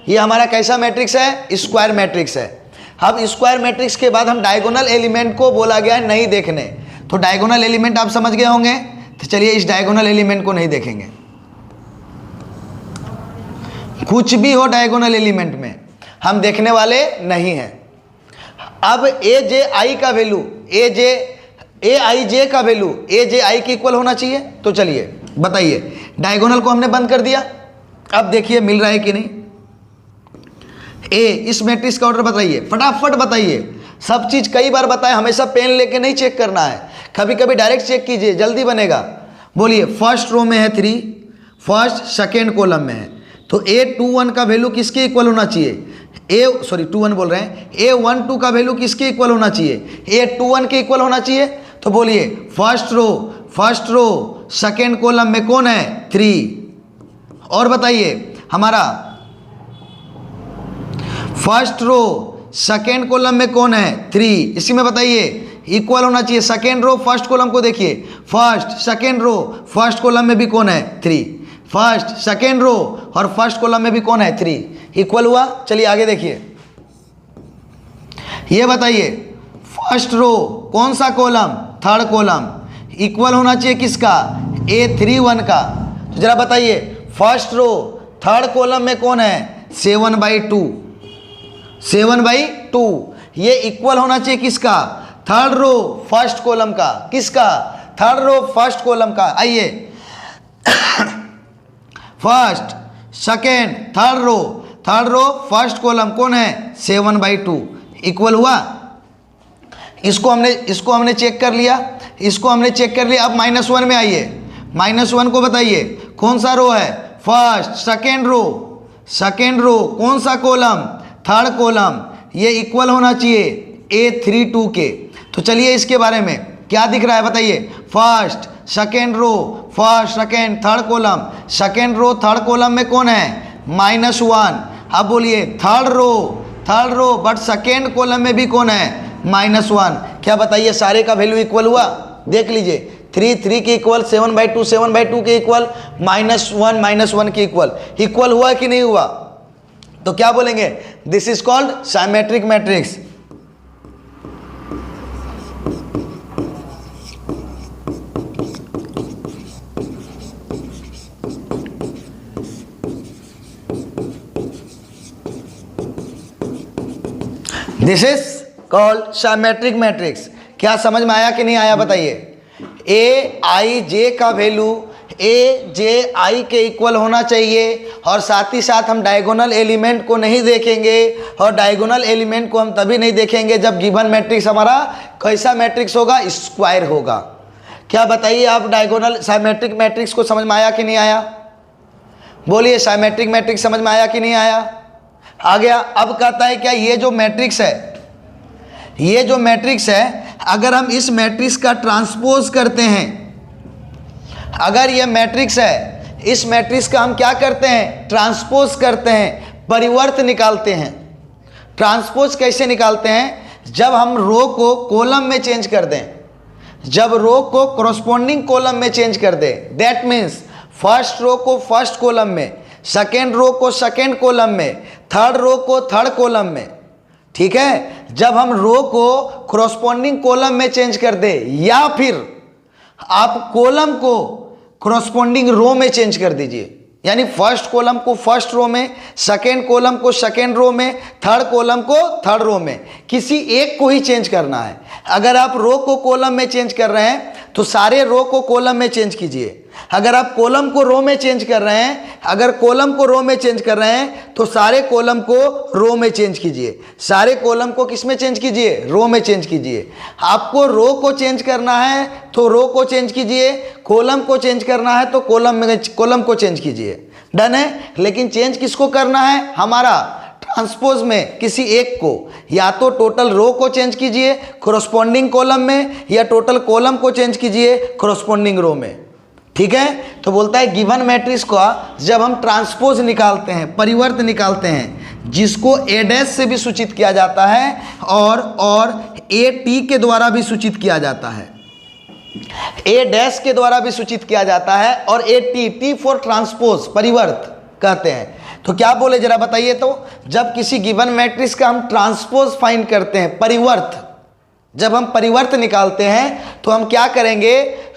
ये हमारा कैसा मैट्रिक्स है? स्क्वायर मैट्रिक्स है। अब स्क्वायर मैट्रिक्स के बाद हम डायगोनल एलिमेंट को बोला गया है नहीं देखने। तो डायगोनल एलिमेंट आप समझ गए होंगे। तो चलिए इस डायगोनल एलिमेंट को नहीं देखेंगे। कुछ भी हो डायगोनल एलिमेंट में हम देखने वाले नहीं हैं। अब Aj का वैल्यू, Aij का वैल्यू Aj के इक्वल होना चाहिए। तो चलिए बताइए, डायगोनल को हमने बंद कर दिया। अब देखिए मिल रहा है कि नहीं। इस मैट्रिक्स का ऑर्डर बताइए, फटाफट बताइए। सब चीज कई बार बताए, हमेशा पेन लेके नहीं चेक करना है, कभी कभी डायरेक्ट चेक कीजिए, जल्दी बनेगा। बोलिए, फर्स्ट रो में है 3, फर्स्ट सेकेंड कॉलम में है, तो A21 का वैल्यू किसके इक्वल होना चाहिए? 21 बोल रहे हैं। A12 का वैल्यू किसके इक्वल होना चाहिए? A21 के इक्वल होना चाहिए। तो बोलिए, फर्स्ट रो सेकेंड कॉलम में कौन है? 3। और बताइए, हमारा फर्स्ट रो सेकेंड कॉलम में कौन है? 3। इसी में बताइए इक्वल होना चाहिए। सेकेंड रो फर्स्ट कॉलम को देखिए, first second row first column में भी कौन है? 3। फर्स्ट सेकेंड रो और फर्स्ट कॉलम में भी कौन है? 3। इक्वल हुआ। चलिए आगे देखिए, ये बताइए फर्स्ट रो कौन सा कॉलम, थर्ड कॉलम, इक्वल होना चाहिए किसका, A31 का। तो जरा बताइए फर्स्ट रो थर्ड कॉलम में कौन है, 7/2, 7/2, ये इक्वल होना चाहिए किसका, थर्ड रो फर्स्ट कॉलम का, किसका, थर्ड रो फर्स्ट कॉलम का। आइए first second third row first column कौन है, 7/2, इक्वल हुआ। इसको हमने चेक कर लिया, अब -1 में आइए, -1 को बताइए कौन सा रो है, फर्स्ट, सेकेंड रो कौन सा कॉलम, थर्ड कॉलम, ये इक्वल होना चाहिए A32 के। तो चलिए इसके बारे में क्या दिख रहा है बताइए, first second row, first second third column, second row third column में कौन है, -1। अब बोलिए third row but second column में भी कौन है, -1। क्या बताइए सारे का वैल्यू इक्वल हुआ, देख लीजिए 3 के इक्वल, 7/2 के इक्वल, -1 के इक्वल हुआ कि नहीं हुआ। तो क्या बोलेंगे, this is called symmetric matrix. This is called symmetric matrix. क्या समझ में आया कि नहीं आया बताइए। Aij का वैल्यू Aj के इक्वल होना चाहिए, और साथ ही साथ हम डायगोनल एलिमेंट को नहीं देखेंगे, और डायगोनल एलिमेंट को हम तभी नहीं देखेंगे जब गिवन मैट्रिक्स हमारा कैसा मैट्रिक्स होगा, स्क्वायर होगा। क्या बताइए आप डायगोनल साइमेट्रिक मैट्रिक्स को समझ में आया कि नहीं आया, बोलिए साइमेट्रिक मैट्रिक्स समझ में आया कि नहीं आया, आ गया। अब कहता है क्या, ये जो मैट्रिक्स है अगर हम इस मैट्रिक्स का ट्रांसपोज करते हैं, अगर ये मैट्रिक्स है, इस मैट्रिक्स का हम क्या करते हैं, ट्रांसपोज करते हैं, परिवर्त निकालते हैं। ट्रांसपोज कैसे निकालते हैं, जब हम रो को कॉलम में चेंज कर दें, जब रो को कोरस्पोंडिंग कॉलम में चेंज कर दें, दैट मीन्स फर्स्ट रो को फर्स्ट कॉलम में, सेकेंड रो को सेकेंड कॉलम में, थर्ड रो को थर्ड कॉलम में, ठीक है। जब हम रो को कोरस्पोंडिंग कॉलम में चेंज कर दे, या फिर आप कॉलम को कोरस्पोंडिंग रो में चेंज कर दीजिए, यानी फर्स्ट कॉलम को फर्स्ट रो में, सेकेंड कॉलम को सेकेंड रो में, थर्ड कॉलम को थर्ड रो में, किसी एक को ही चेंज करना है। अगर आप रो को कॉलम में चेंज कर रहे हैं तो सारे रो को कॉलम में चेंज कीजिए। अगर आप कॉलम को रो में चेंज कर रहे हैं, अगर कॉलम को रो में चेंज कर रहे हैं तो सारे कॉलम को रो में चेंज कीजिए, सारे कॉलम को किस में चेंज कीजिए, रो में चेंज कीजिए। आपको रो को चेंज करना है तो रो को चेंज कीजिए, कॉलम को चेंज करना है तो कॉलम को चेंज कीजिए, डन है। लेकिन चेंज किसको करना है, हमारा ट्रांसपोज में किसी एक को, या तो टोटल रो को चेंज कीजिए कोरस्पोंडिंग कॉलम में, या टोटल कॉलम को चेंज कीजिए कोरस्पोंडिंग रो में, ठीक है। तो बोलता है गिवन मैट्रिक्स का जब हम ट्रांसपोज निकालते हैं, परिवर्त निकालते हैं, जिसको A' से भी सूचित किया जाता है और AT के द्वारा भी सूचित किया जाता है, A' के द्वारा भी सूचित किया जाता है, और T फॉर ट्रांसपोज, परिवर्त कहते हैं। तो क्या बोले जरा बताइए। तो जब किसी गिवन मैट्रिक्स का हम ट्रांसपोज फाइंड करते हैं, परिवर्त, जब हम परिवर्त निकालते हैं तो हम क्या करेंगे,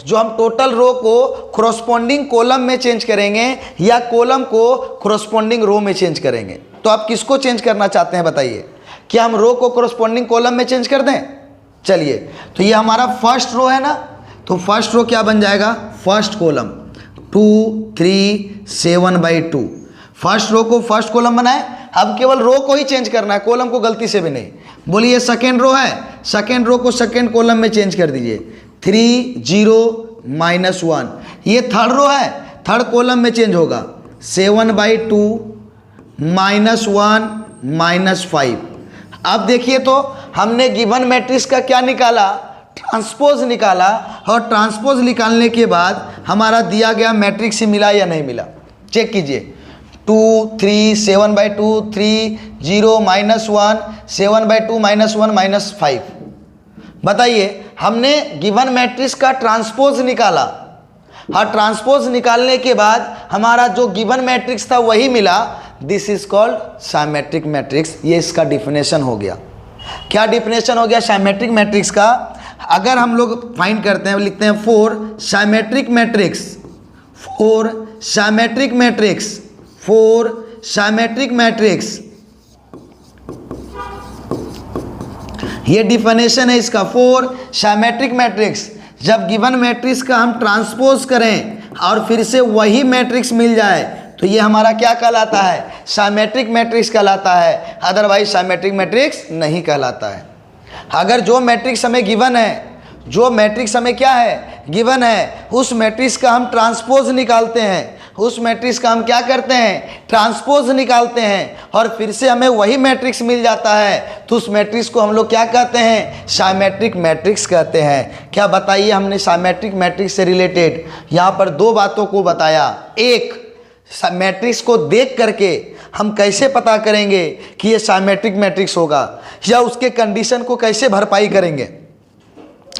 जो हम टोटल रो को कोरस्पोंडिंग कॉलम में चेंज करेंगे या कॉलम को कोरस्पोंडिंग रो में चेंज करेंगे। तो आप किसको चेंज करना चाहते हैं बताइए, क्या हम रो को कोरस्पोंडिंग कॉलम में चेंज कर दें। चलिए, तो ये हमारा फर्स्ट रो है ना, तो फर्स्ट रो क्या बन जाएगा, फर्स्ट कॉलम 2 3 7/2, फर्स्ट रो को फर्स्ट कॉलम बनाए। अब केवल रो को ही चेंज करना है, कॉलम को गलती से भी नहीं। बोलिए सेकेंड रो है, सेकेंड रो को सेकेंड कॉलम में चेंज कर दीजिए, 3 0 -1। ये थर्ड रो है, थर्ड कॉलम में चेंज होगा, 7/2 -1 -5। अब देखिए तो हमने गिवन मैट्रिक्स का क्या निकाला, ट्रांसपोज निकाला, और ट्रांसपोज निकालने के बाद हमारा दिया गया मैट्रिक्स ही मिला या नहीं मिला, चेक कीजिए। 2 3 7/2 3 0 -1 7/2 -1 -5। बताइए, हमने गिवन मैट्रिक्स का ट्रांसपोज निकाला, और ट्रांसपोज निकालने के बाद हमारा जो गिवन मैट्रिक्स था वही मिला। This is called symmetric matrix. ये इसका डिफिनेशन हो गया। क्या डिफिनेशन हो गया सिमेट्रिक मैट्रिक्स का? अगर हम लोग फाइंड करते हैं, लिखते हैं for symmetric matrix, for symmetric matrix, for symmetric matrix, ये डिफिनेशन है इसका, फॉर सिमेट्रिक मैट्रिक्स। जब गिवन मैट्रिक्स का हम ट्रांसपोज करें और फिर से वही मैट्रिक्स मिल जाए तो ये हमारा क्या कहलाता है? सिमेट्रिक मैट्रिक्स कहलाता है, अदरवाइज सिमेट्रिक मैट्रिक्स नहीं कहलाता है। अगर जो मैट्रिक्स हमें गिवन है, जो मैट्रिक्स हमें क्या है? गिवन है, उस मैट्रिक्स का हम ट्रांसपोज निकालते हैं, उस मैट्रिक्स का हम क्या करते हैं? ट्रांसपोज निकालते हैं और फिर से हमें वही मैट्रिक्स मिल जाता है तो उस मैट्रिक्स को हम लोग क्या कहते हैं? सिमेट्रिक मैट्रिक्स कहते हैं। क्या बताइए, हमने सिमेट्रिक मैट्रिक्स से रिलेटेड यहाँ पर दो बातों को बताया। एक, मैट्रिक्स को देख करके हम कैसे पता करेंगे कि ये सिमेट्रिक मैट्रिक्स होगा, या उसके कंडीशन को कैसे भरपाई करेंगे,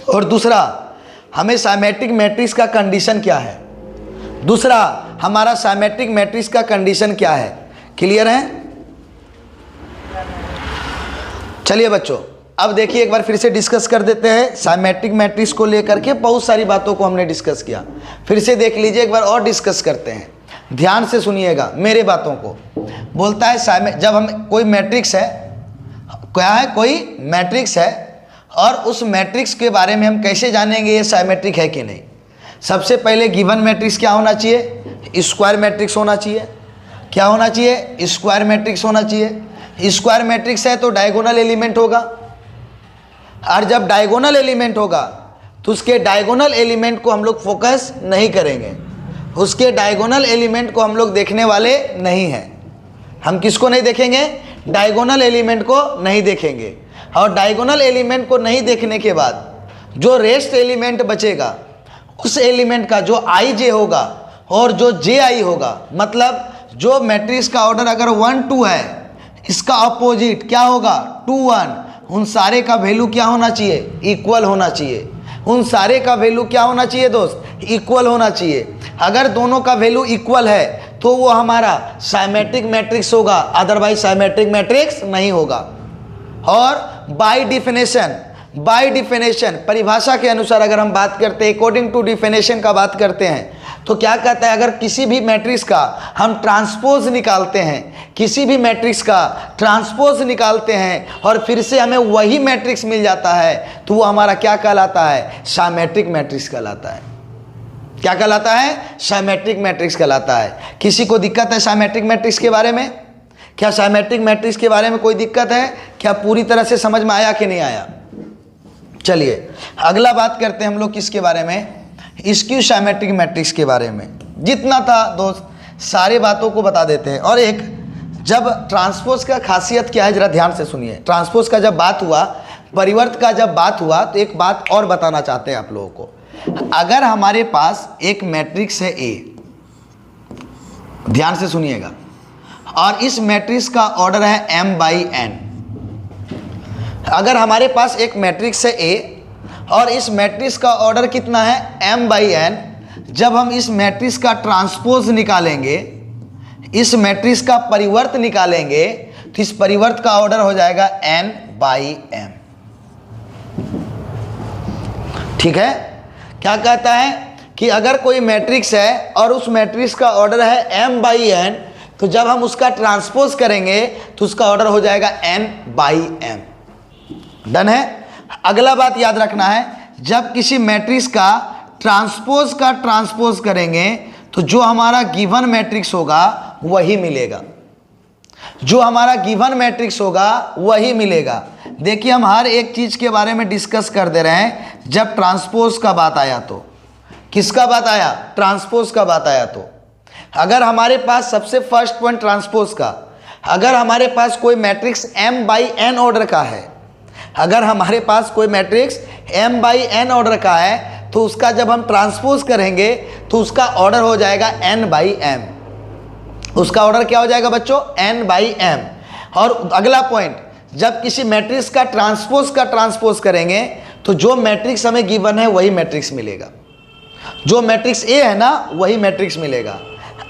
और दूसरा हमें सिमेट्रिक मैट्रिक्स का कंडीशन क्या है, दूसरा हमारा सिमेट्रिक मैट्रिक्स का कंडीशन क्या है। क्लियर है? चलिए बच्चों, अब देखिए एक बार फिर से डिस्कस कर देते हैं सिमेट्रिक मैट्रिक्स को लेकर के। बहुत सारी बातों को हमने डिस्कस किया, फिर से देख लीजिए, एक बार और डिस्कस करते हैं। ध्यान से सुनिएगा मेरे बातों को। बोलता है जब हम कोई मैट्रिक्स है, क्या है? कोई मैट्रिक्स है, और उस मैट्रिक्स के बारे में हम कैसे जानेंगे ये सिमेट्रिक है कि नहीं? सबसे पहले गिवन मैट्रिक्स क्या होना चाहिए? स्क्वायर मैट्रिक्स होना चाहिए। क्या होना चाहिए? स्क्वायर मैट्रिक्स होना चाहिए। स्क्वायर मैट्रिक्स है तो डायगोनल एलिमेंट होगा, और जब डायगोनल एलिमेंट होगा तो उसके डायगोनल एलिमेंट को हम लोग फोकस नहीं करेंगे, उसके डायगोनल एलिमेंट को हम लोग देखने वाले नहीं हैं। हम किसको नहीं देखेंगे? डायगोनल एलिमेंट को नहीं देखेंगे। और डायगोनल एलिमेंट को नहीं देखने के बाद जो रेस्ट एलिमेंट बचेगा, उस एलिमेंट का जो आई जे होगा और जो जे आई होगा, मतलब जो मैट्रिक्स का ऑर्डर अगर 1 2 है, इसका अपोजिट क्या होगा? 2 1। उन सारे का वैल्यू क्या होना चाहिए? इक्वल होना चाहिए। उन सारे का वैल्यू क्या होना चाहिए दोस्त? इक्वल होना चाहिए। अगर दोनों का वैल्यू इक्वल है तो वो हमारा सिमेट्रिक मैट्रिक्स होगा, अदरवाइज सिमेट्रिक मैट्रिक्स नहीं होगा। और बाय डिफिनेशन परिभाषा के अनुसार अगर हम बात करते हैं, अकॉर्डिंग टू डिफिनेशन का बात करते हैं, तो क्या कहता है? अगर किसी भी मैट्रिक्स का हम ट्रांसपोज निकालते हैं, किसी भी मैट्रिक्स का ट्रांसपोज निकालते हैं और फिर से हमें वही मैट्रिक्स मिल जाता है तो वो हमारा क्या कहलाता है? सिमेट्रिक मैट्रिक्स कहलाता है। क्या कहलाता है? सिमेट्रिक मैट्रिक्स कहलाता है। किसी को दिक्कत है सिमेट्रिक मैट्रिक्स के बारे में? क्या सिमेट्रिक मैट्रिक्स के बारे में कोई दिक्कत है? क्या पूरी तरह से समझ में आया कि नहीं आया? चलिए अगला बात करते हैं हम लोग किसके बारे में? स्क्यू सिमेट्रिक मैट्रिक्स के बारे में। जितना था दोस्त सारे बातों को बता देते हैं। और एक, जब ट्रांसपोज का खासियत क्या है जरा ध्यान से सुनिए। ट्रांसपोज का जब बात हुआ, परिवर्त का जब बात हुआ, तो एक बात और बताना चाहते हैं आप लोगों को। अगर हमारे पास एक मैट्रिक्स है ए, ध्यान से सुनिएगा, और इस मैट्रिक्स का ऑर्डर है m/n। अगर हमारे पास एक मैट्रिक्स है ए और इस मैट्रिक्स का ऑर्डर कितना है? m/n। जब हम इस मैट्रिक्स का ट्रांसपोज निकालेंगे, इस मैट्रिक्स का परिवर्त निकालेंगे, तो इस परिवर्त का ऑर्डर हो जाएगा n/m। ठीक है? क्या कहता है कि अगर कोई मैट्रिक्स है और उस मैट्रिक्स का ऑर्डर है m/n, तो जब हम उसका ट्रांसपोज करेंगे तो उसका ऑर्डर हो जाएगा n/m। डन है? अगला बात याद रखना है, जब किसी मैट्रिक्स का ट्रांसपोज करेंगे तो जो हमारा गिवन मैट्रिक्स होगा वही मिलेगा, जो हमारा गिवन मैट्रिक्स होगा वही मिलेगा। देखिए हम हर एक चीज़ के बारे में डिस्कस कर दे रहे हैं। जब ट्रांसपोज का बात आया तो किसका बात आया? ट्रांसपोज का बात आया। तो अगर हमारे पास सबसे फर्स्ट पॉइंट ट्रांसपोज का, अगर हमारे पास कोई मैट्रिक्स m/n ऑर्डर का है, अगर हमारे पास कोई मैट्रिक्स m/n ऑर्डर का है तो उसका जब हम ट्रांसपोज करेंगे तो उसका ऑर्डर हो जाएगा n/m। उसका ऑर्डर क्या हो जाएगा बच्चों? n/m। और अगला पॉइंट, जब किसी मैट्रिक्स का ट्रांसपोज करेंगे तो जो मैट्रिक्स हमें गिवन है वही मैट्रिक्स मिलेगा, जो मैट्रिक्स ए है ना वही मैट्रिक्स मिलेगा।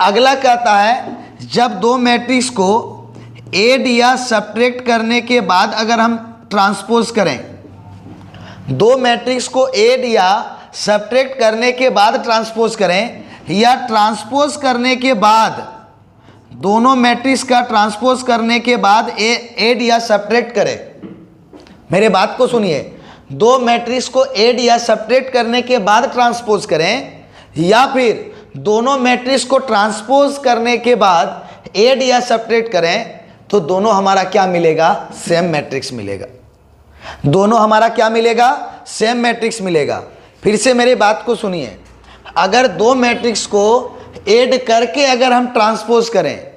अगला कहता है जब दो मैट्रिक्स को ऐड या सब्ट्रैक्ट करने के बाद अगर हम ट्रांसपोज करें, दो मैट्रिक्स को ऐड या सब्ट्रैक्ट करने के बाद ट्रांसपोज करें, या ट्रांसपोज करने के बाद दोनों मैट्रिक्स का ट्रांसपोज करने के बाद ऐड या सब्ट्रैक्ट करें। मेरे बात को सुनिए, दो मैट्रिक्स को ऐड या सब्ट्रैक्ट करने के बाद ट्रांसपोज करें, या फिर दोनों मैट्रिक्स को ट्रांसपोज करने के बाद ऐड या सब्ट्रैक्ट करें, तो दोनों हमारा क्या मिलेगा? सेम मैट्रिक्स मिलेगा। दोनों हमारा क्या मिलेगा? सेम मैट्रिक्स मिलेगा। फिर से मेरी बात को सुनिए, अगर दो मैट्रिक्स को ऐड करके अगर हम ट्रांसपोज करें,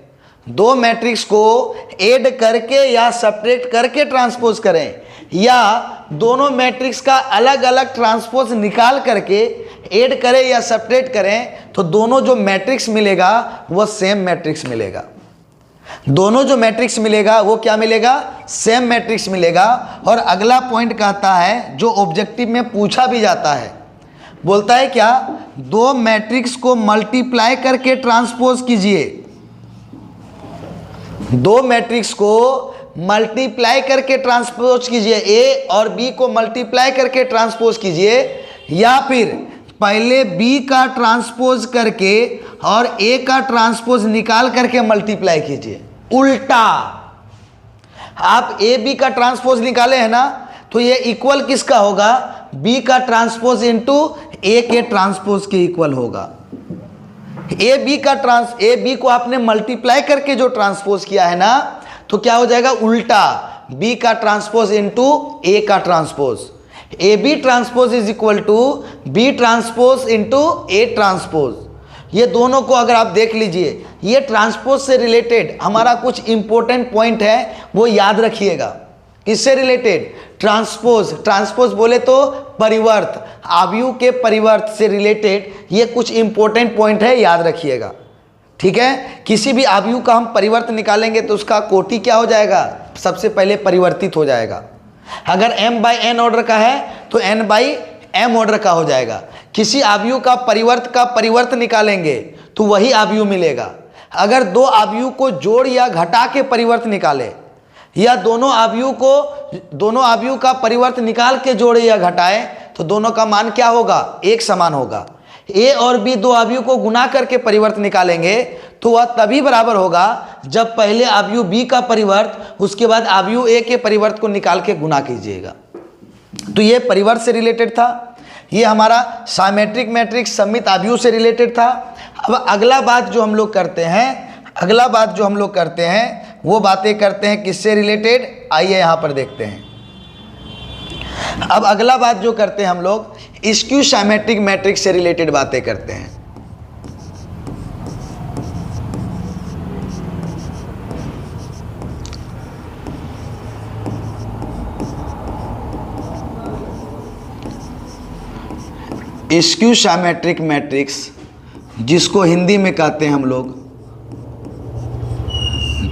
दो मैट्रिक्स को ऐड करके या सब्ट्रैक्ट करके ट्रांसपोज करें, या दोनों मैट्रिक्स का अलग अलग ट्रांसपोज निकाल करके ऐड करें या सब्ट्रैक्ट करें, तो दोनों जो मैट्रिक्स मिलेगा वो सेम मैट्रिक्स मिलेगा। दोनों जो मैट्रिक्स मिलेगा वो क्या मिलेगा? सेम मैट्रिक्स मिलेगा। और अगला पॉइंट कहता है, जो ऑब्जेक्टिव में पूछा भी जाता है, बोलता है क्या? दो मैट्रिक्स को मल्टीप्लाई करके ट्रांसपोज कीजिए, दो मैट्रिक्स को मल्टीप्लाई करके ट्रांसपोज कीजिए, ए और बी को मल्टीप्लाई करके ट्रांसपोज कीजिए, या फिर पहले बी का ट्रांसपोज करके और ए का ट्रांसपोज निकाल करके मल्टीप्लाई कीजिए। उल्टा, आप ए बी का ट्रांसपोज निकाले हैं ना, तो ये इक्वल किसका होगा? बी का ट्रांसपोज इंटू ए के ट्रांसपोज के इक्वल होगा। ए बी को आपने मल्टीप्लाई करके जो ट्रांसपोज किया है ना, तो क्या हो जाएगा? उल्टा, बी का ट्रांसपोज इंटू ए का transpose. A B transpose is equal to B transpose into A transpose. ये दोनों को अगर आप देख लीजिए, ये ट्रांसपोज से रिलेटेड हमारा कुछ इंपॉर्टेंट पॉइंट है, वो याद रखिएगा। इससे रिलेटेड ट्रांसपोज बोले तो परिवर्त, आव्यूह के परिवर्त से रिलेटेड ये कुछ इंपॉर्टेंट पॉइंट है, याद रखिएगा। ठीक है, किसी भी आव्यूह का हम परिवर्त निकालेंगे तो उसका कोटि क्या हो जाएगा? सबसे पहले परिवर्तित हो जाएगा। अगर m/n ऑर्डर का है तो n/m ऑर्डर का हो जाएगा। किसी आव्यूह का परिवर्त निकालेंगे तो वही आव्यूह मिलेगा। अगर दो आव्यूह को जोड़ या घटा के परिवर्त निकाले, या दोनों आव्यूह का परिवर्त निकाल के जोड़े या घटाए, तो दोनों का मान क्या होगा? एक समान होगा। ए और बी दो आव्यूह को गुना करके परिवर्त निकालेंगे तो वह तभी बराबर होगा जब पहले आव्यूह बी का परिवर्त, उसके बाद आव्यूह ए के परिवर्त को निकाल के गुना कीजिएगा। तो ये परिवर्त से रिलेटेड था, ये हमारा साइमेट्रिक मैट्रिक्स सममित आव्यूह से रिलेटेड था। अब अगला बात जो हम लोग करते हैं वो बातें करते हैं किससे रिलेटेड? आइए यहाँ पर देखते हैं। अब अगला बात जो करते हैं हम लोग, स्क्यू साइमेट्रिक मैट्रिक्स से रिलेटेड बातें करते हैं। स्क्यू साइमेट्रिक मैट्रिक्स, जिसको हिंदी में कहते हैं हम लोग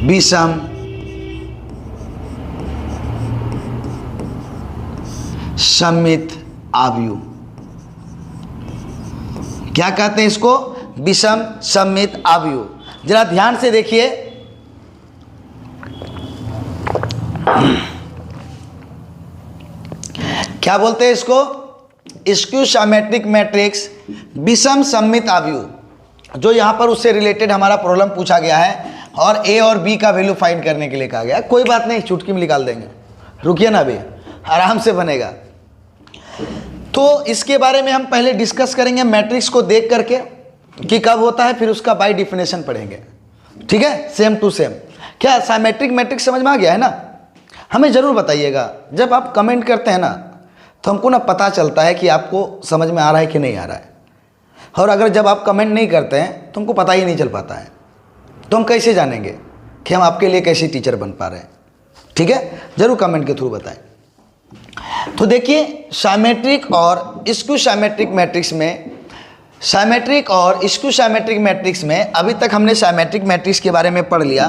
विषम सममित आव्यूह। क्या कहते हैं इसको? विषम सममित आव्यूह। जरा ध्यान से देखिए, क्या बोलते हैं इसको? स्क्यू साइमेट्रिक मैट्रिक्स विषम सममित आव्यूह। जो यहाँ पर उससे रिलेटेड हमारा प्रॉब्लम पूछा गया है और ए और बी का वैल्यू फाइंड करने के लिए कहा गया। कोई बात नहीं, चुटकी में निकाल देंगे, रुकिए ना, अभी आराम से बनेगा। तो इसके बारे में हम पहले डिस्कस करेंगे मैट्रिक्स को देख करके कि कब होता है, फिर उसका बाय डिफिनेशन पढ़ेंगे। ठीक है, सेम टू सेम। क्या साइमेट्रिक मैट्रिक्स समझ में आ गया है ना? हमें ज़रूर बताइएगा। जब आप कमेंट करते हैं ना, तो हमको ना पता चलता है कि आपको समझ में आ रहा है कि नहीं आ रहा है। और अगर जब आप कमेंट नहीं करते हैं तो हमको पता ही नहीं चल पाता है, तो हम कैसे जानेंगे कि हम आपके लिए कैसे टीचर बन पा रहे हैं? ठीक है, ज़रूर कमेंट के थ्रू बताएं। तो देखिए, साइमेट्रिक और स्क्यू साइमेट्रिक मैट्रिक्स में अभी तक हमने साइमेट्रिक मैट्रिक्स के बारे में पढ़ लिया।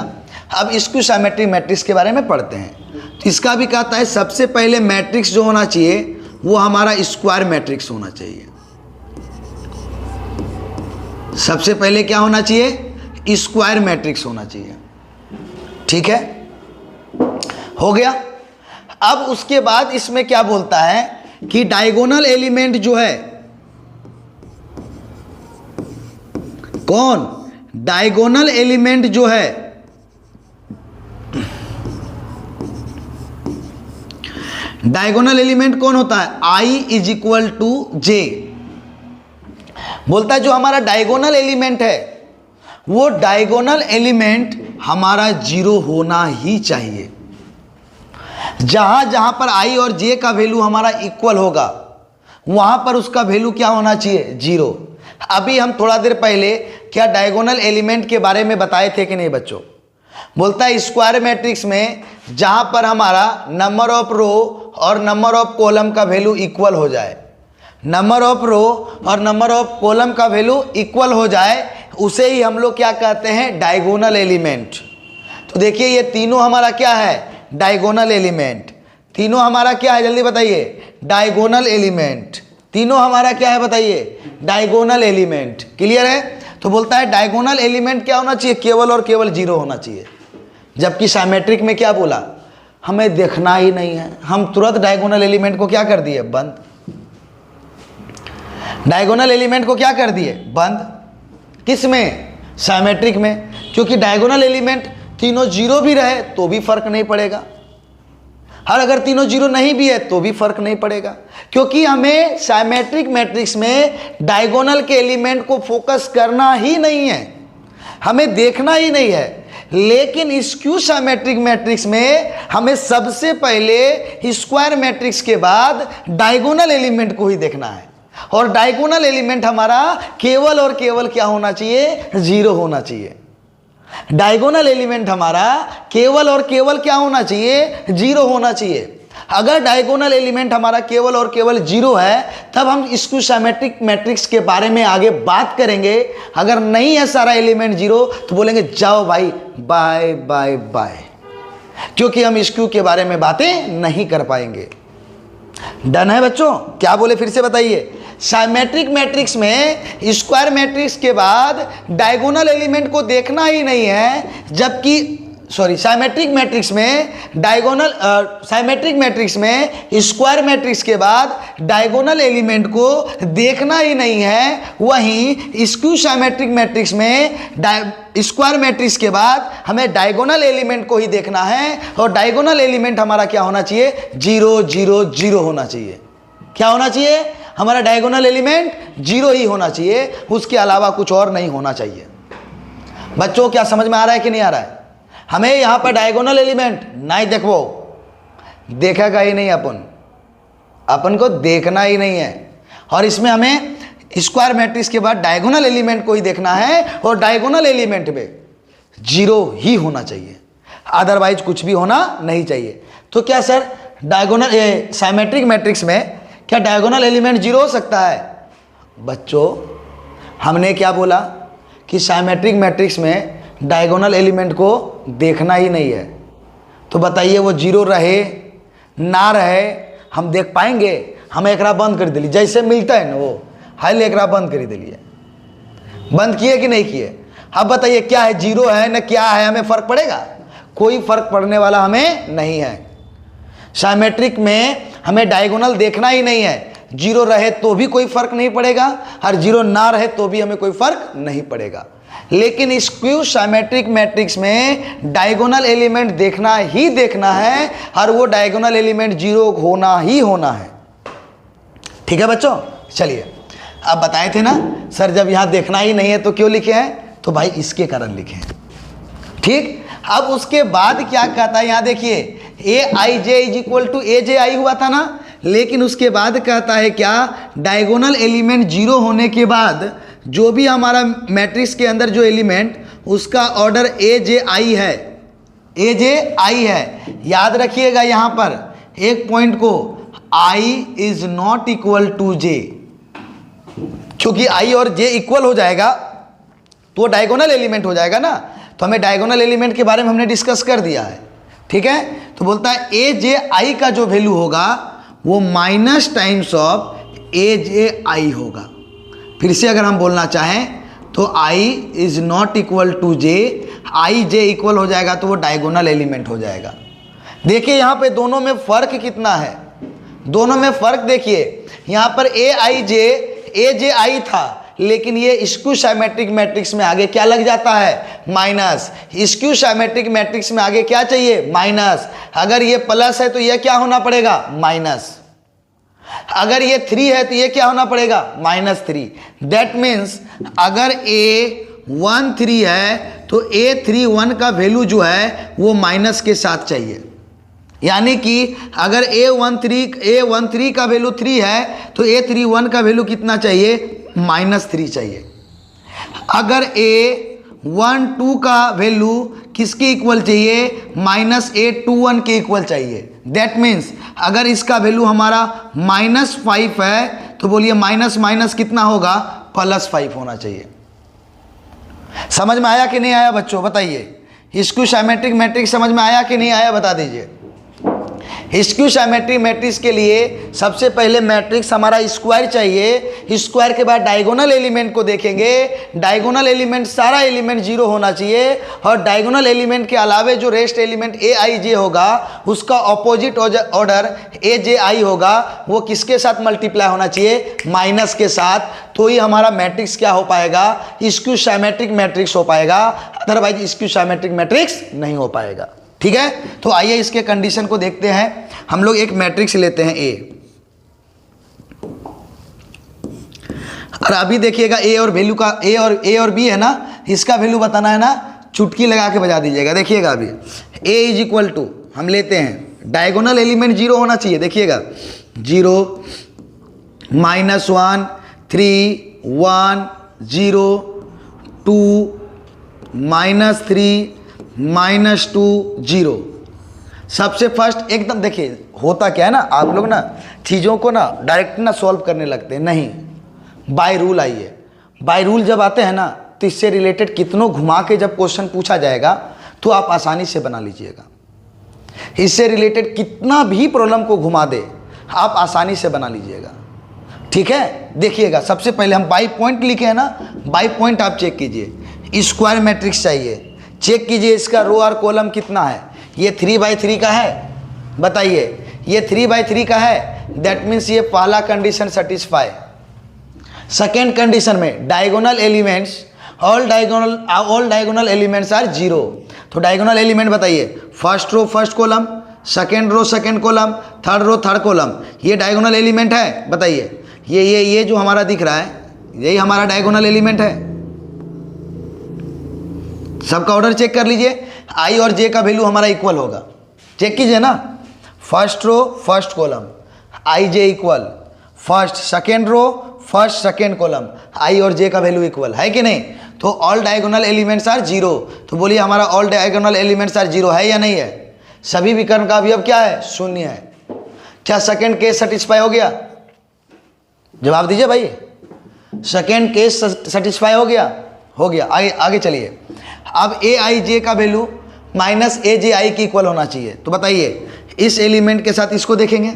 अब स्क्यू साइमेट्रिक मैट्रिक्स के बारे में पढ़ते हैं। तो इसका भी कहता है सबसे पहले मैट्रिक्स जो होना चाहिए वो हमारा स्क्वायर मैट्रिक्स होना चाहिए। सबसे पहले क्या होना चाहिए? स्क्वायर मैट्रिक्स होना चाहिए। ठीक है, हो गया। अब उसके बाद इसमें क्या बोलता है कि डायगोनल एलिमेंट जो है, कौन, डायगोनल एलिमेंट जो है, डायगोनल एलिमेंट कौन होता है, आई इज इक्वल टू जे। बोलता है जो हमारा डायगोनल एलिमेंट है वो डायगोनल एलिमेंट हमारा जीरो होना ही चाहिए। जहां जहां पर आई और जे का वैल्यू हमारा इक्वल होगा वहां पर उसका वैल्यू क्या होना चाहिए, जीरो। अभी हम थोड़ा देर पहले क्या डायगोनल एलिमेंट के बारे में बताए थे कि नहीं बच्चों? बोलता है स्क्वायर मैट्रिक्स में जहां पर हमारा नंबर ऑफ रो और नंबर ऑफ कॉलम का वैल्यू इक्वल हो जाए, नंबर ऑफ रो और नंबर ऑफ कॉलम का वैल्यू इक्वल हो जाए, उसे ही हम लोग क्या कहते हैं, डायगोनल एलिमेंट। तो देखिए ये तीनों हमारा क्या है, डायगोनल एलिमेंट। तीनों हमारा क्या है, जल्दी बताइए, डायगोनल एलिमेंट। तीनों हमारा क्या है बताइए, डायगोनल एलिमेंट। क्लियर है? तो बोलता है डायगोनल एलिमेंट क्या होना चाहिए, केवल और केवल जीरो होना चाहिए। जबकि साइमेट्रिक में क्या बोला, हमें देखना ही नहीं है, हम तुरंत डायगोनल एलिमेंट को क्या कर दिए, बंद। डायगोनल एलिमेंट को क्या कर दिए, बंद। किस में, साइमेट्रिक में। क्योंकि डायगोनल एलिमेंट तीनों जीरो भी रहे तो भी फर्क नहीं पड़ेगा, और अगर तीनों जीरो नहीं भी है तो भी फर्क नहीं पड़ेगा। क्योंकि हमें साइमेट्रिक मैट्रिक्स में डायगोनल के एलिमेंट को फोकस करना ही नहीं है, हमें देखना ही नहीं है। लेकिन स्क्यू साइमेट्रिक मैट्रिक्स में हमें सबसे पहले स्क्वायर मैट्रिक्स के बाद डायगोनल एलिमेंट को ही देखना है, और डायगोनल एलिमेंट हमारा केवल और केवल क्या होना चाहिए, जीरो होना चाहिए। डायगोनल एलिमेंट हमारा केवल और केवल क्या होना चाहिए, जीरो होना चाहिए। अगर डायगोनल एलिमेंट हमारा केवल और केवल जीरो है तब हम स्क्यू साइमेट्रिक मैट्रिक्स के बारे में आगे बात करेंगे। अगर नहीं है सारा एलिमेंट जीरो तो बोलेंगे जाओ भाई, बाय बाय बाय, क्योंकि हम स्क्यू के बारे में बातें नहीं कर पाएंगे। डन है बच्चों? क्या बोले फिर से बताइए। साइमेट्रिक मैट्रिक्स में स्क्वायर मैट्रिक्स के बाद डायगोनल एलिमेंट को देखना ही नहीं है, जबकि साइमेट्रिक मैट्रिक्स में साइमेट्रिक मैट्रिक्स में स्क्वायर मैट्रिक्स के बाद डायगोनल एलिमेंट को देखना ही नहीं है। वहीं स्क्यू साइमेट्रिक मैट्रिक्स में स्क्वायर मैट्रिक्स के बाद हमें डायगोनल एलिमेंट को ही देखना है, और डायगोनल एलिमेंट हमारा क्या होना चाहिए, जीरो जीरो जीरो होना चाहिए। क्या होना चाहिए, हमारा डायगोनल एलिमेंट जीरो ही होना चाहिए, उसके अलावा कुछ और नहीं होना चाहिए। बच्चों क्या समझ में आ रहा है कि नहीं आ रहा है? हमें यहाँ पर डायगोनल एलिमेंट नहीं देखो, देखेगा ही नहीं, अपन को देखना ही नहीं है। और इसमें हमें स्क्वायर मैट्रिक्स के बाद डायगोनल एलिमेंट को ही देखना है, और डायगोनल एलिमेंट में जीरो ही होना चाहिए, अदरवाइज कुछ भी होना नहीं चाहिए। तो क्या सर डायगोनल साइमेट्रिक मैट्रिक्स में क्या डायगोनल एलिमेंट जीरो हो सकता है? बच्चों हमने क्या बोला कि साइमेट्रिक मैट्रिक्स में डायगोनल एलिमेंट को देखना ही नहीं है। तो बताइए वो जीरो रहे ना रहे हम देख पाएंगे? हम एकरा बंद कर दिली, जैसे मिलता है ना वो हाल एकरा बंद कर दिलिए, बंद किए कि नहीं किए? अब बताइए क्या है, जीरो है ना क्या है, हमें फर्क पड़ेगा? कोई फर्क पड़ने वाला हमें नहीं है। साइमेट्रिक में हमें डायगोनल देखना ही नहीं है, जीरो रहे तो भी कोई फर्क नहीं पड़ेगा, और जीरो ना रहे तो भी हमें कोई फर्क नहीं पड़ेगा। लेकिन स्क्यू साइमेट्रिक मैट्रिक्स में डायगोनल एलिमेंट देखना ही देखना है, और वो डायगोनल एलिमेंट जीरो होना ही होना है। ठीक है बच्चों? चलिए अब बताए थे ना सर जब यहाँ देखना ही नहीं है तो क्यों लिखे हैं, तो भाई इसके कारण लिखे हैं। ठीक, अब उसके बाद क्या कहता है, यहाँ देखिए ए आई जे is equal to A J आई हुआ था ना, लेकिन उसके बाद कहता है क्या, डायगोनल एलिमेंट जीरो होने के बाद जो भी हमारा मैट्रिक्स के अंदर जो एलिमेंट उसका ऑर्डर ए जे आई है, ए जे आई है। याद रखिएगा यहाँ पर एक पॉइंट को, आई इज नॉट इक्वल टू जे, क्योंकि आई और जे इक्वल हो जाएगा तो डायगोनल एलिमेंट हो जाएगा ना। तो हमें डायगोनल एलिमेंट के बारे में हमने डिस्कस कर दिया है। ठीक है, तो बोलता है ए जे आई का जो वैल्यू होगा वो minus times of A J I होगा। फिर से अगर हम बोलना चाहें तो I is not equal to J, I J equal हो जाएगा तो वो डायगोनल एलिमेंट हो जाएगा। देखिए यहाँ पे दोनों में फर्क कितना है, दोनों में फर्क देखिए। यहाँ पर ए जे आई था, लेकिन ये स्क्यू साइमेट्रिक मैट्रिक्स में आगे क्या लग जाता है, माइनस। स्क्यू साइमेट्रिक मैट्रिक्स में आगे क्या चाहिए, माइनस। अगर ये प्लस है तो ये क्या होना पड़ेगा, माइनस। अगर ये 3 है तो ये क्या होना पड़ेगा, -3। दैट मीन्स अगर A13 है तो A31 का वैल्यू जो है वो माइनस के साथ चाहिए। यानी कि अगर A13 का वैल्यू 3 है तो A31 का वैल्यू कितना चाहिए, -3 चाहिए। अगर A12 का वैल्यू किसके इक्वल चाहिए, -A21 के इक्वल चाहिए। दैट मीन्स अगर इसका वैल्यू हमारा -5 है तो बोलिए माइनस माइनस कितना होगा, +5 होना चाहिए। समझ में आया कि नहीं आया बच्चों, बताइए। स्क्यू साइमेट्रिक मैट्रिक्स समझ में आया कि नहीं आया, बता दीजिए। स्क्यू साइमेट्रिक मैट्रिक्स के लिए सबसे पहले मैट्रिक्स हमारा स्क्वायर चाहिए। स्क्वायर के बाद डायगोनल एलिमेंट को देखेंगे। डायगोनल एलिमेंट सारा एलिमेंट 0 होना चाहिए, और डायगोनल एलिमेंट के अलावे जो रेस्ट एलिमेंट ए आई जे होगा उसका opposite order A J I होगा, वो किसके साथ मल्टीप्लाई होना चाहिए, माइनस के साथ। तो ही हमारा मैट्रिक्स क्या हो पाएगा, स्क्यू साइमेट्रिक मैट्रिक्स हो पाएगा, अदरवाइज स्क्यू साइमेट्रिक मैट्रिक्स नहीं हो पाएगा। ठीक है, तो आइए इसके कंडीशन को देखते हैं। हम लोग एक मैट्रिक्स लेते हैं ए, और अभी देखिएगा ए और वैल्यू का ए और बी है ना, इसका वैल्यू बताना है ना, चुटकी लगा के बजा दीजिएगा। देखिएगा अभी ए इज इक्वल टू, हम लेते हैं डायगोनल एलिमेंट 0 होना चाहिए। देखिएगा 0 -1 3 1 0 2 -3 -2 0। सबसे फर्स्ट एकदम देखिए होता क्या है ना, आप लोग ना चीज़ों को ना डायरेक्ट ना सॉल्व करने लगते हैं, नहीं, बाय रूल आइए। बाय रूल जब आते हैं ना तो इससे रिलेटेड कितनों घुमा के जब क्वेश्चन पूछा जाएगा तो आप आसानी से बना लीजिएगा। इससे रिलेटेड कितना भी प्रॉब्लम को घुमा दे आप आसानी से बना लीजिएगा। ठीक है, देखिएगा सबसे पहले हम बाई पॉइंट लिखे हैं ना, बाई पॉइंट आप चेक कीजिए। स्क्वायर मैट्रिक्स चाहिए, चेक कीजिए इसका रो और कॉलम कितना है। ये 3/3 का है, बताइए ये 3/3 का है। दैट मीन्स ये पहला कंडीशन सेटिस्फाई। सेकेंड कंडीशन में diagonal elements all diagonal elements are 0। तो डायगोनल एलिमेंट बताइए, first row first column, second row second column, third row third column. ये डायगोनल एलिमेंट है, बताइए। ये जो हमारा दिख रहा है यही हमारा डायगोनल एलिमेंट है। सबका ऑर्डर चेक कर लीजिए, आई और जे का वैल्यू हमारा इक्वल होगा। चेक कीजिए ना, first row first column i J equal, first second row first second column i और जे का वैल्यू इक्वल है कि नहीं। तो ऑल डायगोनल एलिमेंट्स आर 0। तो बोलिए हमारा ऑल डायगोनल एलिमेंट्स आर 0 है या नहीं है। सभी विकर्ण का अवयव क्या है, 0 है। क्या सेकेंड केस सेटिस्फाई हो गया, जवाब दीजिए भाई। सेकेंड केस सेटिस्फाई हो गया, हो गया। आगे चलिए। अब ए आई जे का वैल्यू -a जे आई की इक्वल होना चाहिए। तो बताइए इस एलिमेंट के साथ इसको देखेंगे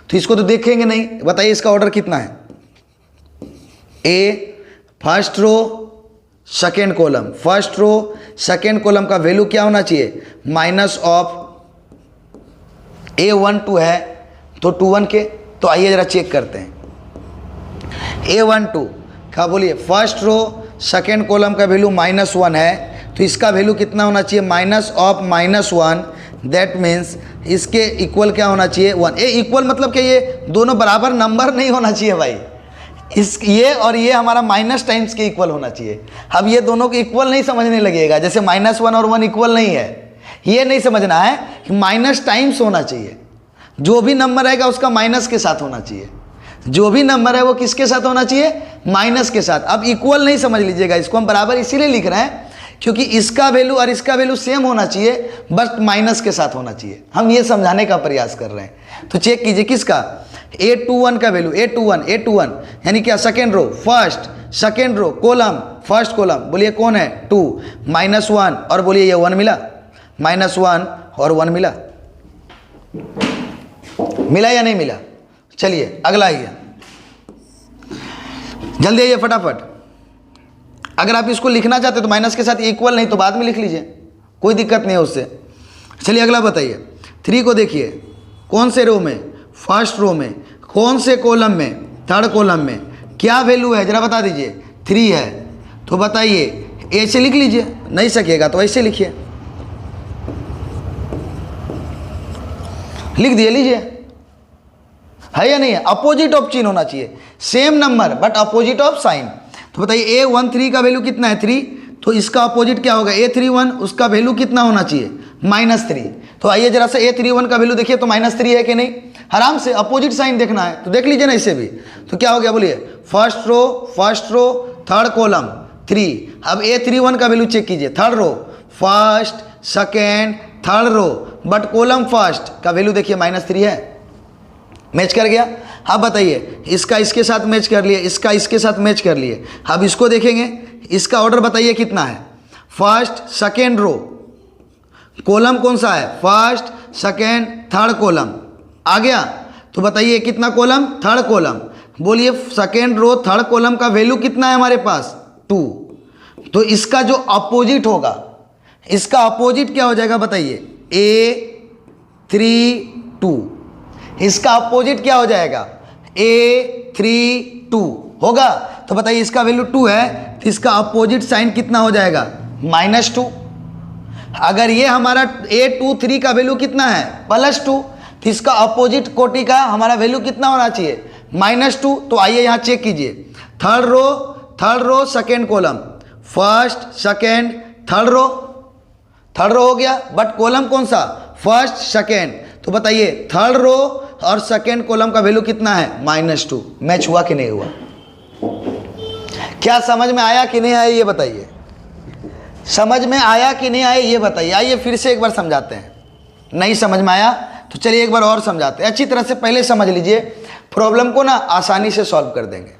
तो इसको तो देखेंगे नहीं, बताइए इसका ऑर्डर कितना है। A first row second column, first row second column का वैल्यू क्या होना चाहिए, माइनस ऑफ A12 है तो 21 के। तो आइए जरा चेक करते हैं। A12 का बोलिए फर्स्ट रो सेकेंड कॉलम का वैल्यू -1 है तो इसका वैल्यू कितना होना चाहिए, माइनस ऑफ -1। दैट मीन्स इसके इक्वल क्या होना चाहिए, 1। ए इक्वल मतलब कि ये दोनों बराबर नंबर नहीं होना चाहिए भाई। ये और ये हमारा माइनस टाइम्स के इक्वल होना चाहिए। अब ये दोनों को इक्वल नहीं समझने लगेगा, जैसे -1 और 1 इक्वल नहीं है, ये नहीं समझना है कि माइनस टाइम्स होना चाहिए। जो भी नंबर आएगा उसका माइनस के साथ होना चाहिए, जो भी नंबर है वो किसके साथ होना चाहिए, माइनस के साथ। अब इक्वल नहीं समझ लीजिएगा, इसको हम बराबर इसीलिए लिख रहे हैं क्योंकि इसका वैल्यू और इसका वैल्यू सेम होना चाहिए, बस माइनस के साथ होना चाहिए। हम ये समझाने का प्रयास कर रहे हैं। तो चेक कीजिए किसका, A21 का वैल्यू, A21 यानी क्या, second row first second row column first column, बोलिए कौन है 2 -1 और बोलिए ये 1 मिला, -1 और 1 मिला, मिला या नहीं मिला। चलिए अगला आइए, जल्दी आइए फटाफट। अगर आप इसको लिखना चाहते तो माइनस के साथ इक्वल, नहीं तो बाद में लिख लीजिए, कोई दिक्कत नहीं है उससे। चलिए अगला बताइए, 3 को देखिए कौन से रो में, फर्स्ट रो में, कौन से कॉलम में, थर्ड कॉलम में, क्या वैल्यू है जरा बता दीजिए, 3 है। तो बताइए ऐसे लिख लीजिए, नहीं सकेगा तो ऐसे लिखिए, लिख दिए, लीजिए, है या नहीं है। अपोजिट ऑफ चिन्ह होना चाहिए, same number but opposite of sign. तो बताइए A13 का वैल्यू कितना है, 3, तो इसका अपोजिट क्या होगा, A31, उसका वैल्यू कितना होना चाहिए, -3। तो आइए जरा से A31 का वैल्यू देखिए तो -3 है कि नहीं, आराम से अपोजिट साइन देखना है तो देख लीजिए ना इसे भी। तो क्या हो गया बोलिए, फर्स्ट रो थर्ड कॉलम 3। अब A31 का वैल्यू चेक कीजिए, third row, first second third row, but column first का वैल्यू देखिए -3 है, मैच कर गया। अब बताइए इसका इसके साथ मैच कर लिए, इसका इसके साथ मैच कर लिए। अब इसको देखेंगे, इसका ऑर्डर बताइए कितना है, फर्स्ट सेकेंड रो, कॉलम कौन सा है, फर्स्ट सेकेंड थर्ड कॉलम आ गया। तो बताइए कितना कॉलम, थर्ड कॉलम। बोलिए सेकेंड रो थर्ड कॉलम का वैल्यू कितना है हमारे पास, 2। तो इसका जो अपोजिट होगा, इसका अपोजिट क्या हो जाएगा बताइए, A32। इसका अपोजिट क्या हो जाएगा, A32 होगा। तो बताइए इसका वैल्यू 2 है तो इसका अपोजिट साइन कितना हो जाएगा, -2। अगर ये हमारा A23 का वैल्यू कितना है, +2, तो इसका अपोजिट कोटि का हमारा वैल्यू कितना होना चाहिए, -2। तो आइए यहाँ चेक कीजिए, third row second column, first second third row हो गया, बट कॉलम कौन सा, फर्स्ट सेकेंड। तो बताइए थर्ड रो और सेकेंड कॉलम का वैल्यू कितना है, -2। मैच हुआ कि नहीं हुआ, क्या समझ में आया कि नहीं आया ये बताइए, समझ में आया कि नहीं आया ये बताइए। आइए फिर से एक बार समझाते हैं, नहीं समझ में आया तो चलिए एक बार और समझाते हैं। अच्छी तरह से पहले समझ लीजिए, प्रॉब्लम को ना आसानी से सॉल्व कर देंगे।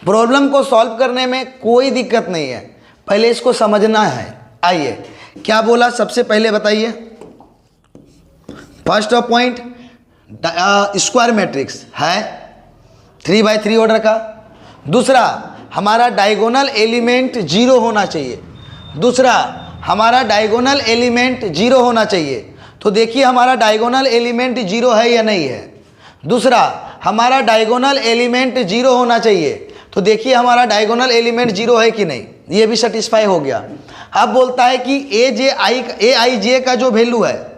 प्रॉब्लम को सॉल्व करने में कोई दिक्कत नहीं है, पहले इसको समझना है। आइए क्या बोला, सबसे पहले बताइए, first of point square matrix है 3x3 ऑर्डर का। दूसरा हमारा डायगोनल एलिमेंट 0 होना चाहिए, दूसरा हमारा डायगोनल एलिमेंट 0 होना चाहिए। तो देखिए हमारा डायगोनल एलिमेंट 0 है या नहीं है। दूसरा हमारा डायगोनल एलिमेंट 0 होना चाहिए, तो देखिए हमारा डायगोनल एलिमेंट 0 है कि नहीं, ये भी सेटिस्फाई हो गया। अब बोलता है कि Aij का जो वैल्यू है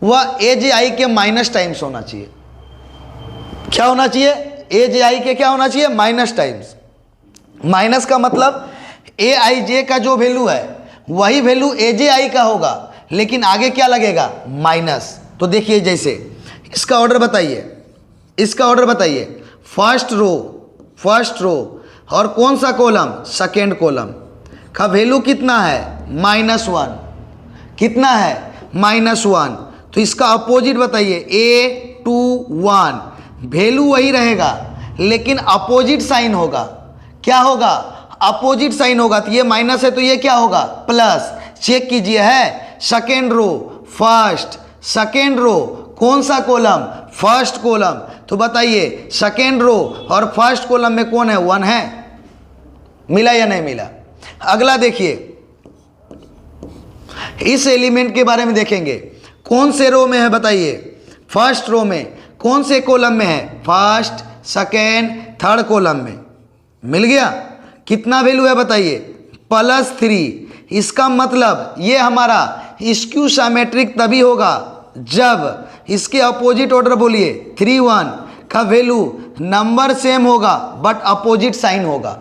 वह Aj के माइनस टाइम्स होना चाहिए। क्या होना चाहिए, Aj के क्या होना चाहिए, माइनस टाइम्स। माइनस का मतलब Aij का जो वैल्यू है वही वैल्यू Aj का होगा, लेकिन आगे क्या लगेगा, माइनस। तो देखिए जैसे इसका ऑर्डर बताइए, इसका ऑर्डर बताइए, फर्स्ट रो और कौन सा कॉलम, सेकेंड कॉलम का वैल्यू कितना है, -1। कितना है, -1। तो इसका अपोजिट बताइए, A21, वैल्यू वही रहेगा लेकिन अपोजिट साइन होगा। क्या होगा, अपोजिट साइन होगा। तो ये माइनस है तो ये क्या होगा, प्लस। चेक कीजिए, है second row, first second row, कौन सा कॉलम, फर्स्ट कॉलम। तो बताइए सेकेंड रो और फर्स्ट कॉलम में कौन है, 1 है। मिला या नहीं मिला। अगला देखिए, इस एलिमेंट के बारे में देखेंगे, कौन से रो में है बताइए, फर्स्ट रो में। कौन से कॉलम में है, फर्स्ट सेकेंड थर्ड कॉलम में। मिल गया। कितना वैल्यू है बताइए, +3। इसका मतलब ये हमारा स्क्यू सिमेट्रिक तभी होगा जब इसके अपोजिट ऑर्डर बोलिए 3-1 का वैल्यू नंबर सेम होगा बट अपोजिट साइन होगा।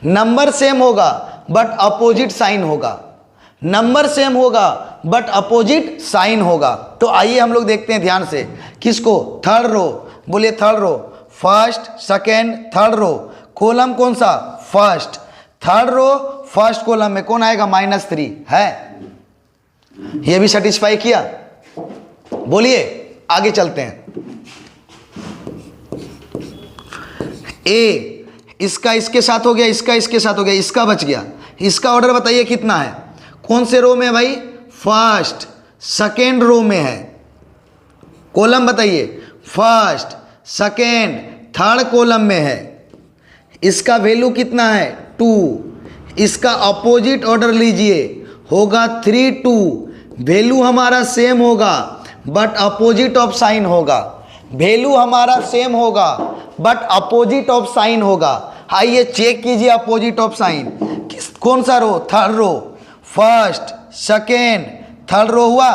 नंबर सेम होगा बट अपोजिट साइन होगा। नंबर सेम होगा बट अपोजिट साइन होगा। तो आइए हम लोग देखते हैं ध्यान से, किसको, थर्ड रो। बोलिए third row, first second third row, column कौन सा, first. Third row first column में कौन आएगा, -3 है। ये भी सेटिस्फाई किया। बोलिए आगे चलते हैं। ए इसका इसके साथ हो गया, इसका इसके साथ हो गया, इसका बच गया। इसका ऑर्डर बताइए कितना है, कौन से रो में है भाई, फर्स्ट सेकेंड रो में है। कॉलम बताइए, फर्स्ट सेकेंड थर्ड कॉलम में है। इसका वैल्यू कितना है, 2। इसका अपोजिट ऑर्डर लीजिए, होगा 3-2। वैल्यू हमारा सेम होगा बट अपोजिट ऑफ साइन होगा। वैल्यू हमारा सेम होगा बट अपोजिट ऑफ साइन होगा। आइए चेक कीजिए अपोजिट ऑफ साइन। कौन सा row? Third row. First second third row हुआ,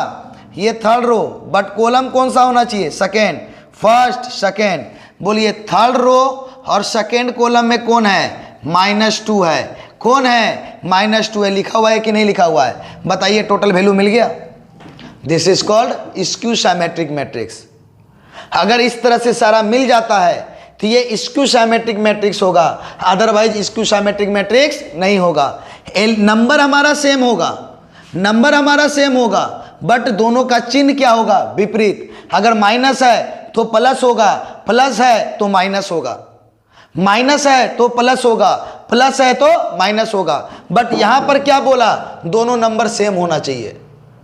ये थर्ड रो, बट कॉलम कौन सा होना चाहिए? सेकेंड। First second. बोलिए थर्ड रो और सेकेंड कॉलम में कौन है? -2 है। कौन है? -2 है। लिखा हुआ है कि नहीं लिखा हुआ है? बताइए, टोटल वैल्यू मिल गया। This is called skew symmetric matrix. अगर इस तरह से सारा मिल जाता है तो ये स्क्यू सिमेट्रिक मैट्रिक्स होगा, अदरवाइज स्क्यू सिमेट्रिक मैट्रिक्स नहीं होगा। नंबर हमारा सेम होगा, नंबर हमारा सेम होगा, बट दोनों का चिन्ह क्या होगा? विपरीत। अगर माइनस है तो प्लस होगा, प्लस है तो माइनस होगा, माइनस है तो प्लस होगा, प्लस है तो माइनस होगा। बट यहां पर क्या बोला? दोनों नंबर सेम होना चाहिए,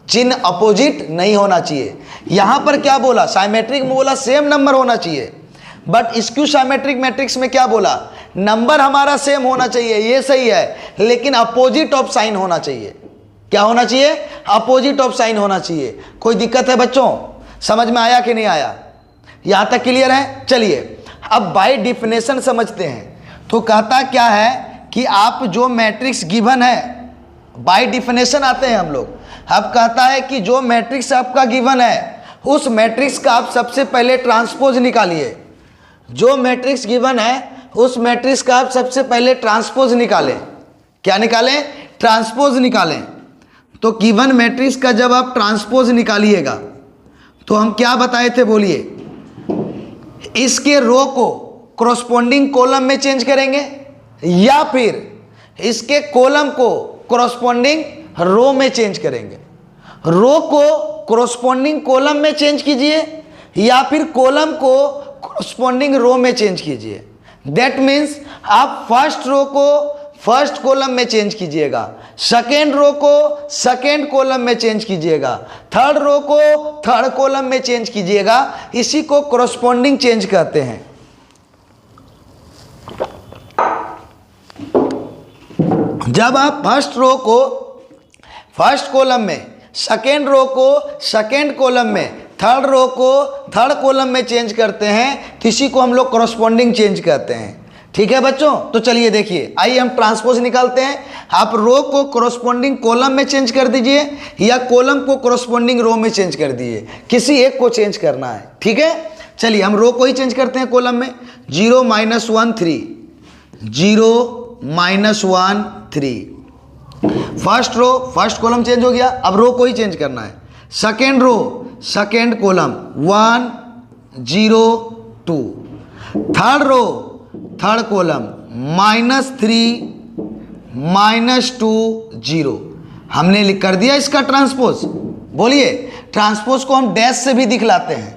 चिन्ह अपोजिट नहीं होना चाहिए। यहां पर क्या बोला? साइमेट्रिक में बोला सेम नंबर होना चाहिए, बट स्क्यू साइमेट्रिक मैट्रिक्स में क्या बोला? नंबर हमारा सेम होना चाहिए, ये सही है, लेकिन अपोजिट ऑफ साइन होना चाहिए। क्या होना चाहिए? अपोजिट ऑफ साइन होना चाहिए। कोई दिक्कत है बच्चों? समझ में आया कि नहीं आया? यहां तक क्लियर है? चलिए अब बाय डिफिनेशन समझते हैं। तो कहता क्या है कि आप जो मैट्रिक्स गिवन है, बाय डिफिनेशन आते हैं हम लोग। अब कहता है कि जो मैट्रिक्स आपका गिवन है उस मैट्रिक्स का आप सबसे पहले ट्रांसपोज निकालिए। जो मैट्रिक्स गिवन है उस मैट्रिक्स का आप सबसे पहले ट्रांसपोज निकालें। क्या निकालें? ट्रांसपोज निकालें। तो गिवन मैट्रिक्स का जब आप ट्रांसपोज निकालिएगा तो हम क्या बताए थे? बोलिए, इसके रो को कॉरस्पॉन्डिंग कॉलम में चेंज करेंगे या फिर इसके कॉलम को कॉरस्पॉन्डिंग रो में चेंज करेंगे। रो को कॉरस्पॉन्डिंग कॉलम में चेंज कीजिए या फिर कॉलम को कॉरस्पॉन्डिंग रो में चेंज कीजिए। दैट मीन्स आप फर्स्ट रो को फर्स्ट कॉलम में चेंज कीजिएगा, सेकेंड रो को सेकेंड कॉलम में चेंज कीजिएगा, थर्ड रो को थर्ड कॉलम में चेंज कीजिएगा। इसी को कॉरस्पॉन्डिंग चेंज कहते हैं। जब आप फर्स्ट रो को फर्स्ट कॉलम में, सेकेंड रो को सेकेंड कॉलम में, थर्ड रो को थर्ड कॉलम में चेंज करते हैं तो इसी को हम लोग कॉरस्पॉन्डिंग चेंज कहते हैं। ठीक है बच्चों? तो चलिए देखिए, आइए हम ट्रांसपोज निकालते हैं। आप रो को कॉरस्पॉन्डिंग कॉलम में चेंज कर दीजिए या कॉलम को कॉरस्पॉन्डिंग रो में चेंज कर दीजिए, किसी एक को चेंज करना है। ठीक है, चलिए हम रो को ही चेंज करते हैं कॉलम में। 0 -1 3, 0 -1 3। First row first column change हो गया, अब रो को ही चेंज करना है। Second row second column 1 0 2। Third row third column -3 -2 0। हमने कर दिया इसका ट्रांसपोज। बोलिए, ट्रांसपोज को हम डैश से भी दिखलाते हैं।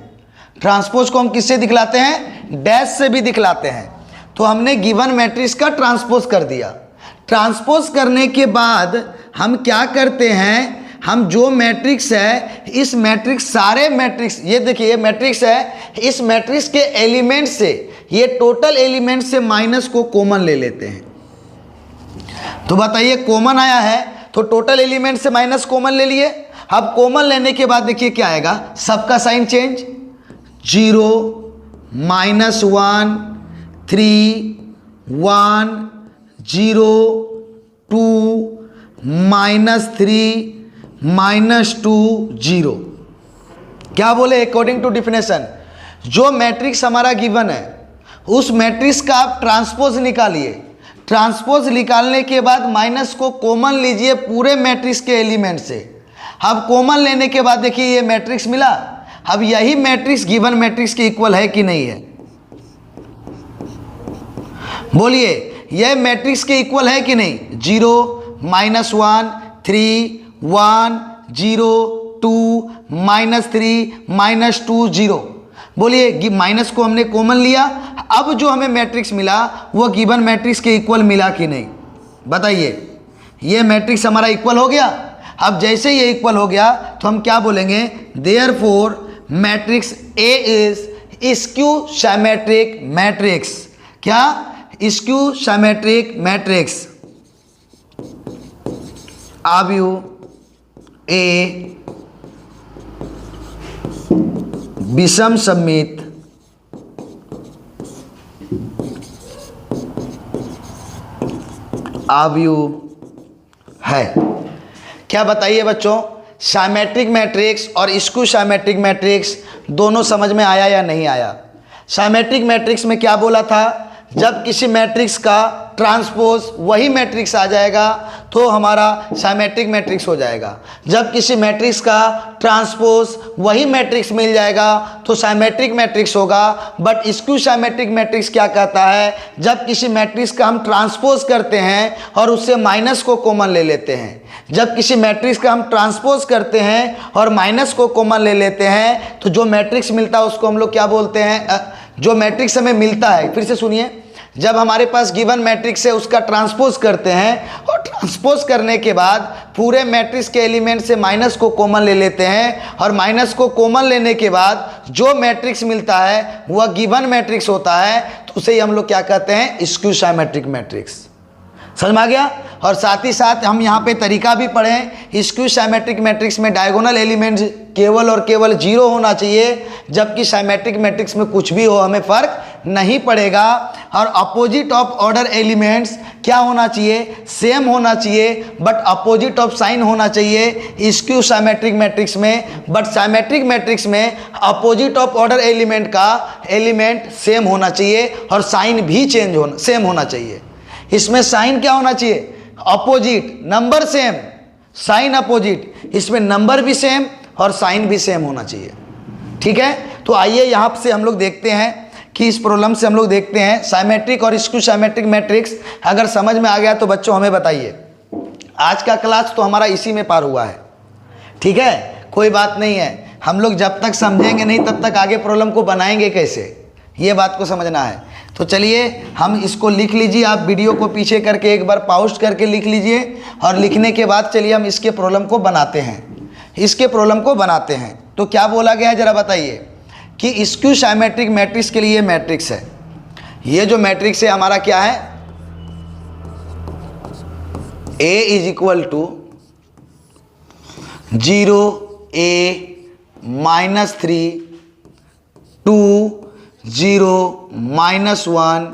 ट्रांसपोज को हम किससे दिखलाते हैं? डैश से भी दिखलाते हैं। तो हमने गिवन मैट्रिक्स का ट्रांसपोज कर दिया। ट्रांसपोज करने के बाद हम क्या करते हैं? हम जो मैट्रिक्स है, इस मैट्रिक्स सारे मैट्रिक्स, ये देखिए ये मैट्रिक्स है, इस मैट्रिक्स के एलिमेंट से, ये टोटल एलिमेंट से माइनस को कॉमन ले लेते हैं। तो बताइए, कॉमन आया है तो टोटल एलिमेंट से माइनस कॉमन ले लिए। अब कॉमन लेने के बाद देखिए क्या आएगा? सबका साइन चेंज। 0 -1 3 1 0 2 -3 -2 0। क्या बोले? अकॉर्डिंग टू डिफिनेशन, जो मैट्रिक्स हमारा गिवन है उस मैट्रिक्स का आप ट्रांसपोज निकालिए। ट्रांसपोज निकालने के बाद माइनस को कॉमन लीजिए पूरे मैट्रिक्स के एलिमेंट से। अब कॉमन लेने के बाद देखिए ये मैट्रिक्स मिला। अब यही मैट्रिक्स गिवन मैट्रिक्स के इक्वल है कि नहीं है? बोलिए, यह मैट्रिक्स के इक्वल है कि नहीं? 0 -1 3 1 0 2 -3 -2 0। बोलिए, माइनस को हमने कॉमन लिया। अब जो हमें मैट्रिक्स मिला वो गिवन मैट्रिक्स के इक्वल मिला कि नहीं? बताइए, ये मैट्रिक्स हमारा इक्वल हो गया। अब जैसे ये इक्वल हो गया तो हम क्या बोलेंगे? Therefore matrix A is skew symmetric matrix. क्या? Skew symmetric matrix. अब यू ए विषम सममित आव्यूह है। क्या बताइए बच्चों, साइमेट्रिक मैट्रिक्स और स्क्यू साइमेट्रिक मैट्रिक्स दोनों समझ में आया या नहीं आया? साइमेट्रिक मैट्रिक्स में क्या बोला था, जब किसी मैट्रिक्स का ट्रांसपोज वही मैट्रिक्स आ जाएगा तो हमारा साइमेट्रिक मैट्रिक्स हो जाएगा। जब किसी मैट्रिक्स का ट्रांसपोज वही मैट्रिक्स मिल जाएगा तो साइमेट्रिक मैट्रिक्स होगा। बट स्क्यू साइमेट्रिक मैट्रिक्स क्या कहता है, जब किसी मैट्रिक्स का हम ट्रांसपोज करते हैं और उससे माइनस को कॉमन ले लेते हैं, जब किसी मैट्रिक्स का हम ट्रांसपोज करते हैं और माइनस को कॉमन ले लेते हैं तो जो मैट्रिक्स मिलता है उसको हम लोग क्या बोलते हैं, जो मैट्रिक्स हमें मिलता है, फिर से सुनिए, जब हमारे पास गिवन मैट्रिक्स है उसका ट्रांसपोज करते हैं और ट्रांसपोज करने के बाद पूरे मैट्रिक्स के एलिमेंट से माइनस को कॉमन ले लेते हैं और माइनस को कॉमन लेने के बाद जो मैट्रिक्स मिलता है वह गिवन मैट्रिक्स होता है, तो उसे ही हम लोग क्या कहते हैं, स्क्यू साइमेट्रिक मैट्रिक्स। समझ में आ गया? और साथ ही साथ हम यहाँ पे तरीका भी पढ़ें, स्क्यू साइमेट्रिक मैट्रिक्स में डायगोनल एलिमेंट्स केवल और केवल 0 होना चाहिए, जबकि साइमेट्रिक मैट्रिक्स में कुछ भी हो हमें फ़र्क नहीं पड़ेगा। और अपोजिट ऑफ ऑर्डर एलिमेंट्स क्या होना चाहिए, सेम होना चाहिए, बट अपोजिट ऑफ साइन होना चाहिए स्क्यू साइमेट्रिक मैट्रिक्स में। बट साइमेट्रिक मैट्रिक्स में अपोजिट ऑफ ऑर्डर एलिमेंट का एलिमेंट सेम होना चाहिए और साइन भी सेम होना चाहिए। इसमें साइन क्या होना चाहिए, opposite, number same, sign opposite, इसमें नंबर भी सेम और साइन भी सेम होना चाहिए। ठीक है, तो आइए यहाँ से हम लोग देखते हैं कि इस प्रॉब्लम से हम लोग देखते हैं साइमेट्रिक और स्क्यू साइमेट्रिक मैट्रिक्स। अगर समझ में आ गया तो बच्चों हमें बताइए। आज का क्लास तो हमारा इसी में पार हुआ है। ठीक है, कोई बात नहीं है, हम लोग जब तक समझेंगे नहीं तब तक आगे प्रॉब्लम को बनाएंगे कैसे, ये बात को समझना है। तो चलिए हम इसको लिख लीजिए, आप वीडियो को पीछे करके एक बार पॉज करके लिख लीजिए और लिखने के बाद चलिए हम इसके प्रॉब्लम को बनाते हैं, इसके प्रॉब्लम को बनाते हैं। तो क्या बोला गया है जरा बताइए कि स्क्यू साइमेट्रिक मैट्रिक्स के लिए मैट्रिक्स है, ये जो मैट्रिक्स है हमारा क्या है, A is equal to 0 A -3 2 0 -1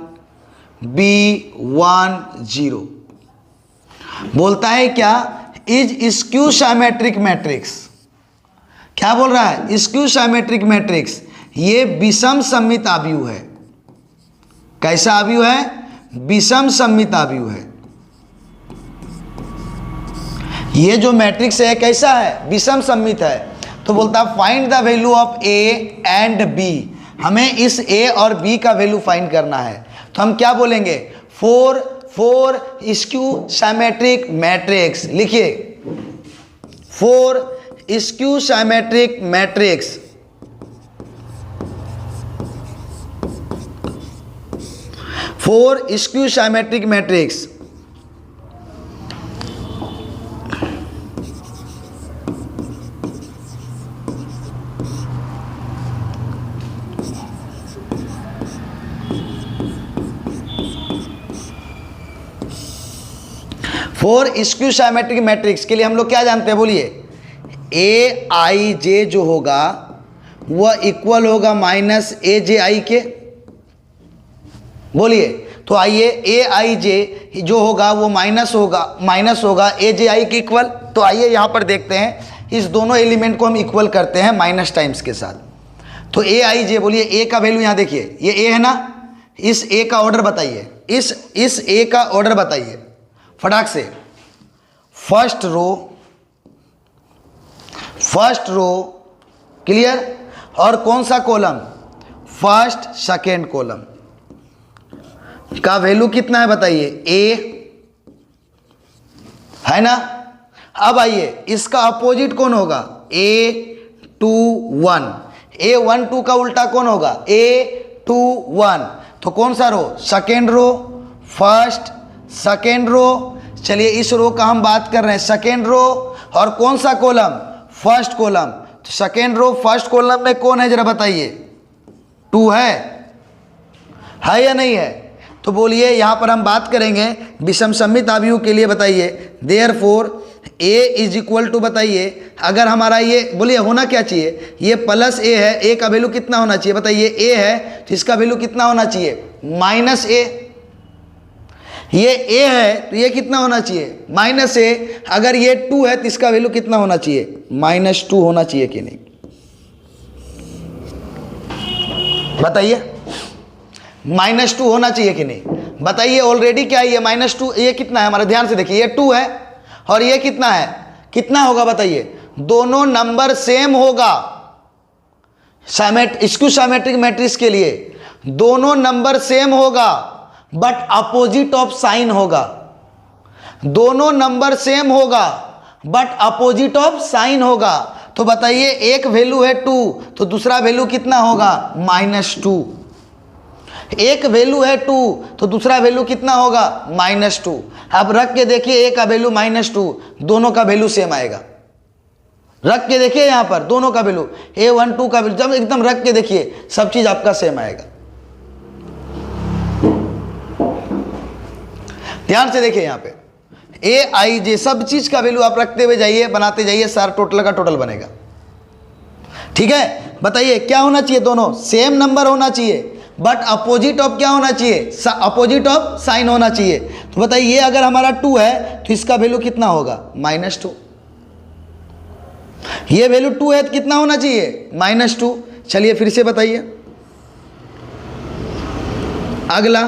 B 1 0 बोलता है क्या, इज स्क्यू साइमेट्रिक मैट्रिक्स। क्या बोल रहा है, स्क्यू साइमेट्रिक मैट्रिक्स ये विषम सममित आव्यूह है। कैसा आव्यूह है, विषम सममित आव्यूह है। ये जो मैट्रिक्स है कैसा है, विषम सममित है। तो बोलता है find the value of A and B, हमें इस A और B का वैल्यू फाइंड करना है। तो हम क्या बोलेंगे, फोर स्क्यू साइमेट्रिक मैट्रिक्स, लिखिए 4 skew symmetric matrix, 4 skew symmetric matrix. Four skew symmetric matrix के लिए हम लोग क्या जानते हैं, बोलिए, AIJ जो होगा वह इक्वल होगा -AJI के, बोलिए। तो आइए AIJ जो होगा वो माइनस होगा AJI के इक्वल। तो आइए यहाँ पर देखते हैं, इस दोनों एलिमेंट को हम इक्वल करते हैं माइनस टाइम्स के साथ। तो AIJ बोलिए, A का वैल्यू यहाँ देखिए, ये A है ना, इस A का ऑर्डर बताइए, इस A का ऑर्डर बताइए फटाक से। फर्स्ट रो क्लियर, और कौन सा कॉलम, फर्स्ट सेकेंड कॉलम का वैल्यू कितना है बताइए, A है ना। अब आइए इसका अपोजिट कौन होगा, A21, A12 का उल्टा कौन होगा, A21। तो कौन सा row, second row, first second row. चलिए इस रो का हम बात कर रहे हैं, सेकेंड रो, और कौन सा कॉलम, फर्स्ट कॉलम। तो सेकेंड रो फर्स्ट कॉलम में कौन है जरा बताइए, 2 है या नहीं है। तो बोलिए यहाँ पर हम बात करेंगे विषम सममित आव्यूह के लिए, बताइए therefore a is equal to, बताइए अगर हमारा ये बोलिए होना क्या चाहिए, ये प्लस a है, a का वैल्यू कितना होना चाहिए, बताइए a है तो इसका वैल्यू कितना होना चाहिए, माइनस a। ये a है तो ये कितना होना चाहिए, माइनस a। अगर ये 2 है तो इसका वैल्यू कितना होना चाहिए, -2 होना चाहिए कि नहीं, बताइए -2 होना चाहिए कि नहीं, बताइए। ऑलरेडी क्या है ये -2, ये कितना है हमारा, ध्यान से देखिए, ये 2 है और ये कितना है, कितना होगा बताइए, दोनों नंबर सेम होगा। स्क्यू सिमेट्रिक मैट्रिक्स के लिए दोनों नंबर सेम होगा बट अपोजिट ऑफ साइन होगा, दोनों नंबर सेम होगा बट अपोजिट ऑफ साइन होगा। तो बताइए एक वैल्यू है 2 तो दूसरा वैल्यू कितना होगा, -2। एक वैल्यू है 2 तो दूसरा वैल्यू कितना होगा, -2। अब रख के देखिए a का वैल्यू -2, दोनों का वैल्यू सेम आएगा। रख के देखिए यहां पर दोनों का वैल्यू a12 का वैल्यू, जब एकदम रख के देखिए सब चीज आपका सेम आएगा। ध्यान से देखिए यहां पे aij सब चीज का वैल्यू आप रखते हुए जाइए, बनाते जाइए, सारा टोटल का टोटल बनेगा। ठीक है, बताइए क्या होना चाहिए, दोनों सेम नंबर होना चाहिए बट अपोजिट ऑफ क्या होना चाहिए, अपोजिट ऑफ साइन होना चाहिए। तो बताइए ये अगर हमारा 2 है तो इसका वैल्यू कितना होगा, -2। ये वैल्यू 2 है तो कितना होना चाहिए, -2। चलिए फिर से बताइए, अगला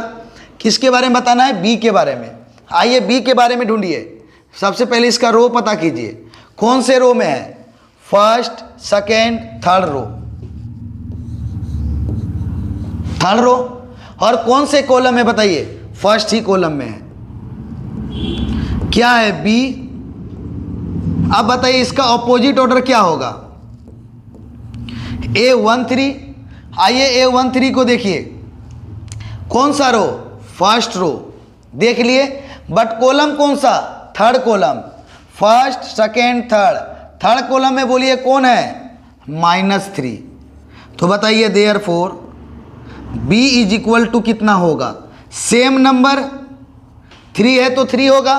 किसके बारे में बताना है, बी के बारे में। आइए बी के बारे में ढूंढिए। सबसे पहले इसका रो पता कीजिए, कौन से रो में है, first, second, third row, third row. और कौन से कॉलम है बताइए, फर्स्ट ही कॉलम में है। क्या है, बी। अब बताइए इसका ऑपोजिट ऑर्डर क्या होगा, A13। आइए A13 को देखिए, कौन सा रो, फर्स्ट रो, देख लिए, बट कॉलम कौन सा, third column, first, second, third. Third column में बोलिए कौन है, -3। तो बताइए therefore b is equal to कितना होगा, सेम नंबर 3 है तो 3 होगा,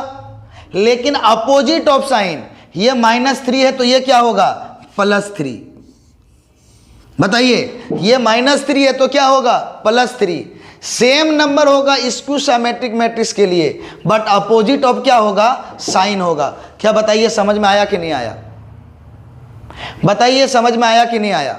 लेकिन अपोजिट ऑफ साइन, ये -3 है तो ये क्या होगा, +3। बताइए ये -3 है तो क्या होगा, +3। सेम नंबर होगा स्क्यू सिमेट्रिक मैट्रिक्स के लिए बट अपोजिट ऑफ क्या होगा, साइन होगा। क्या बताइए समझ में आया कि नहीं आया, बताइए समझ में आया कि नहीं आया।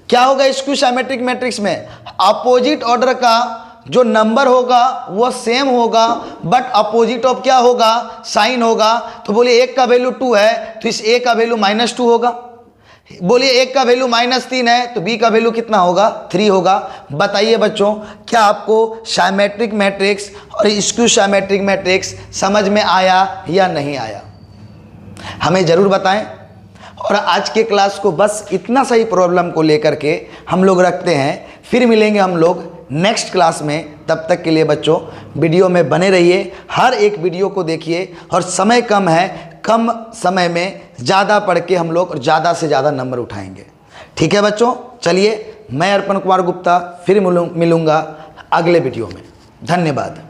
क्या होगा स्क्यू सिमेट्रिक मैट्रिक्स में, अपोजिट ऑर्डर का जो नंबर होगा वो सेम होगा बट अपोजिट ऑफ क्या होगा, साइन होगा। तो बोलिए एक का वैल्यू 2 है तो इस a का वैल्यू -2 होगा, बोलिए एक का वैल्यू -3 है तो b का वैल्यू कितना होगा, 3 होगा। बताइए बच्चों क्या आपको सिमेट्रिक मैट्रिक्स और स्क्यू सिमेट्रिक मैट्रिक्स समझ में आया या नहीं आया, हमें ज़रूर बताएं। और आज के क्लास को बस इतना सही प्रॉब्लम को लेकर के हम लोग रखते हैं, फिर मिलेंगे हम लोग नेक्स्ट क्लास में। तब तक के लिए बच्चों वीडियो में बने रहिए, हर एक वीडियो को देखिए। और समय कम है, कम समय में ज़्यादा पढ़ के हम लोग ज़्यादा से ज़्यादा नंबर उठाएंगे। ठीक है बच्चों, चलिए मैं अर्पण कुमार गुप्ता फिर मिलूँगा अगले वीडियो में। धन्यवाद।